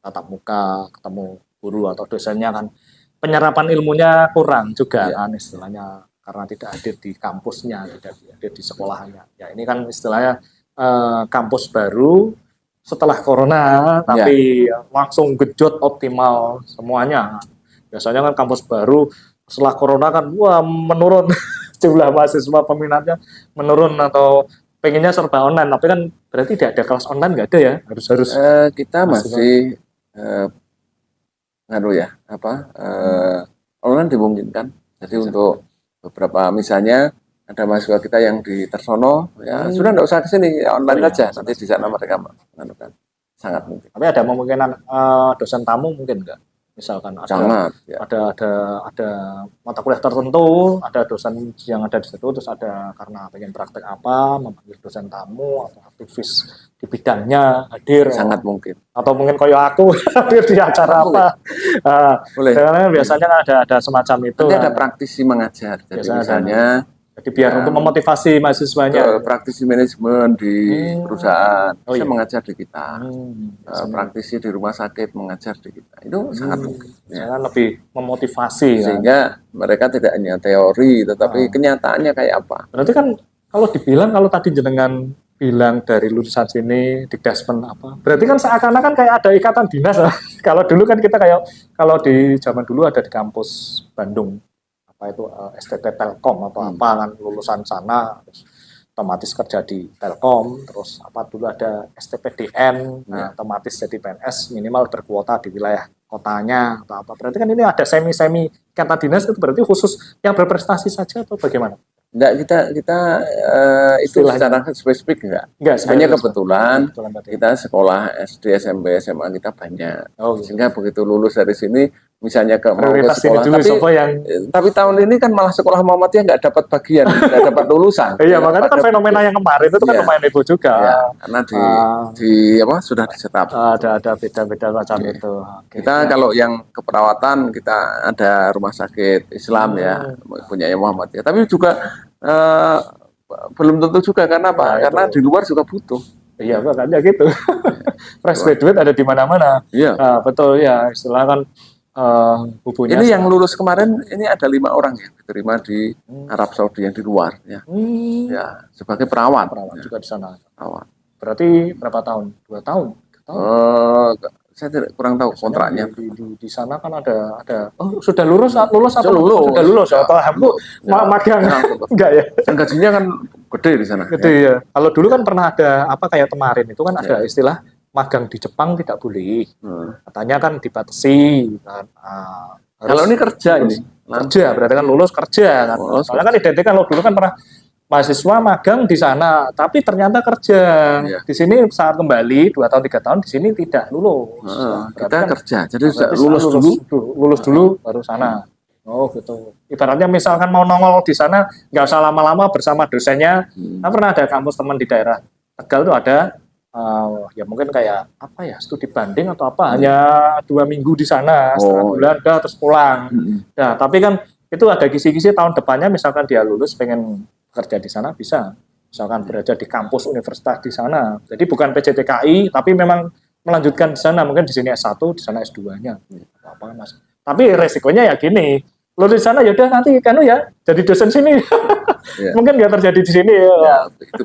[SPEAKER 1] tatap muka ketemu guru atau dosennya kan penyerapan ilmunya kurang juga kan istilahnya karena tidak hadir di kampusnya tidak hadir di sekolahannya. Ya ini kan istilahnya kampus baru setelah Corona tapi langsung gejot optimal semuanya. Biasanya kan kampus baru setelah Corona kan menurun jumlah mahasiswa peminatnya menurun atau pengennya serba online, tapi kan berarti tidak ada kelas online nggak ada ya harus
[SPEAKER 2] kita masih online dimungkinkan. Jadi untuk beberapa misalnya ada mahasiswa kita yang di Tersono ya sudah nggak usah kesini online aja nanti di sana mereka melakukan sangat mungkin.
[SPEAKER 1] Tapi ada kemungkinan dosen tamu mungkin nggak? Misalkan ada mata kuliah tertentu, ada dosen yang ada di situ, terus ada karena pengen praktek apa, memanggil dosen tamu atau aktivis di bidangnya hadir.
[SPEAKER 2] Sangat mungkin.
[SPEAKER 1] Atau mungkin kayak aku hadir di acara apa. Boleh. Karena biasanya ada semacam itu.
[SPEAKER 2] Nanti ada praktisi mengajar. Jadi misalnya
[SPEAKER 1] jadi biar untuk memotivasi mahasiswanya.
[SPEAKER 2] Praktisi manajemen di perusahaan bisa mengajar di kita. Praktisi di rumah sakit mengajar di kita. Itu sangat mungkin.
[SPEAKER 1] Sangat lebih memotivasi.
[SPEAKER 2] Sehingga mereka tidak hanya teori, tetapi kenyataannya kayak apa.
[SPEAKER 1] Berarti kan kalau dibilang kalau tadi jenengan bilang dari lulusan sini di Dasmen apa? Berarti kan seakan-akan kayak ada ikatan dinas. Kalau dulu kan kita kayak kalau di zaman dulu ada di kampus Bandung. Apa itu STT Telkom atau apa kan lulusan sana terus otomatis kerja di Telkom terus apa dulu ada STPDN otomatis jadi PNS minimal berkuota di wilayah kotanya atau apa berarti kan ini ada semi ikatan dinas itu berarti khusus yang berprestasi saja atau bagaimana?
[SPEAKER 2] Enggak, kita itu secara spesifik enggak. Hanya kebetulan kita sekolah SD, SMP, SMA kita banyak. Sehingga begitu lulus dari sini misalnya mau ke sekolah tapi tahun ini kan malah sekolah Muhammadiyah nggak dapat bagian, nggak dapat lulusan.
[SPEAKER 1] Iya, makanya kan fenomena yang kemarin itu kan lumayan heboh juga.
[SPEAKER 2] Karena sudah disetap.
[SPEAKER 1] Ada beda-beda macam itu.
[SPEAKER 2] Kita kalau yang keperawatan kita ada rumah sakit Islam punya Muhammadiyah. Tapi juga belum tentu juga karena apa? Karena di luar juga butuh.
[SPEAKER 1] Iya, makanya gitu. Fresh graduate ada di mana-mana.
[SPEAKER 2] Iya.
[SPEAKER 1] Betul ya, istilah kan
[SPEAKER 2] ini yang lulus kemarin ini ada 5 orang yang diterima di Arab Saudi yang di luar ya sebagai perawat
[SPEAKER 1] juga di sana.
[SPEAKER 2] Perawat.
[SPEAKER 1] Berarti berapa tahun? 2 tahun?
[SPEAKER 2] Saya kurang tahu kontraknya.
[SPEAKER 1] Di sana kan ada sudah lulus apa? Sudah lulus atau magang enggak ya?
[SPEAKER 2] Dan gajinya kan gede di sana.
[SPEAKER 1] Gede ya. Kalau dulu kan pernah ada apa kayak kemarin itu kan ada istilah magang di Jepang tidak boleh. Katanya kan dibatasi kan.
[SPEAKER 2] Kalau ini kerja ini.
[SPEAKER 1] Kerja berarti kan lulus kerja kan. Soalnya kan identik kalau dulu kan pernah mahasiswa magang di sana, tapi ternyata kerja. Di sini saat kembali 2 tahun 3 tahun di sini tidak lulus.
[SPEAKER 2] Kita kan kerja. Jadi
[SPEAKER 1] lulus dulu baru sana. Oh gitu. Ibaratnya misalkan mau nongol di sana nggak usah lama-lama bersama dosennya. Pernah ada kampus teman di daerah Tegal tuh ada ya mungkin kayak apa ya studi banding atau apa hanya 2 minggu di sana setengah bulan terus pulang. Nah tapi kan itu ada kisi-kisi tahun depannya misalkan dia lulus pengen kerja di sana bisa misalkan berada di kampus universitas di sana. Jadi bukan PJTKI tapi memang melanjutkan di sana mungkin di sini S1 di sana S2-nya. Apa Mas? Tapi resikonya ya gini lulus di sana ya udah nanti kan ya jadi dosen sini.
[SPEAKER 2] Ya.
[SPEAKER 1] Mungkin nggak terjadi di sini ya.
[SPEAKER 2] Ya, itu.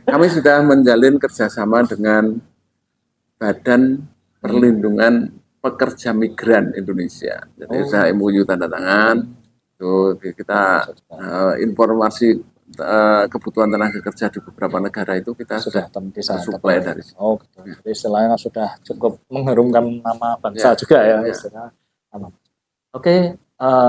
[SPEAKER 2] Kami sudah menjalin kerjasama dengan Badan Perlindungan Pekerja Migran Indonesia. Jadi saya MOU tanda tangan. Itu kita informasi kebutuhan tenaga kerja di beberapa negara itu kita sudah
[SPEAKER 1] bisa
[SPEAKER 2] supply dari situ.
[SPEAKER 1] Oh, gitu. Jadi istilahnya sudah cukup mengharumkan nama bangsa juga ya. Oke,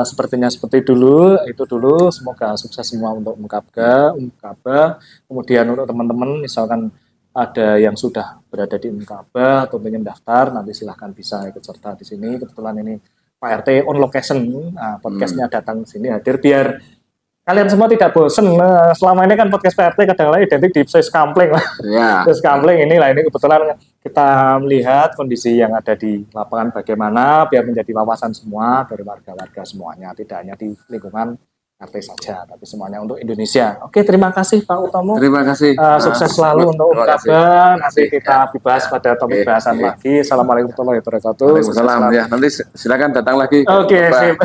[SPEAKER 1] sepertinya seperti dulu, itu dulu. Semoga sukses semua untuk Umkaba. Kemudian untuk teman-teman, misalkan ada yang sudah berada di Umkaba atau ingin daftar, nanti silahkan bisa ikut serta di sini. Kebetulan ini Pak RT on location, podcastnya datang ke sini hadir biar kalian semua tidak bosen. Selama ini kan podcast Pak RT kadang-kadang identik di Skampleng lah.
[SPEAKER 2] Ya.
[SPEAKER 1] Skampleng ini kebetulan kita melihat kondisi yang ada di lapangan bagaimana biar menjadi wawasan semua dari warga-warga semuanya, tidak hanya di lingkungan RT saja, tapi semuanya untuk Indonesia. Oke, terima kasih Pak Utomo.
[SPEAKER 2] Terima kasih.
[SPEAKER 1] Sukses selalu untuk Umkaba. Nanti kita dibahas pada topik bahasan lagi. Assalamualaikum warahmatullahi wabarakatuh.
[SPEAKER 2] Waalaikumsalam. Ya, nanti silakan datang lagi.
[SPEAKER 1] Oke, sip.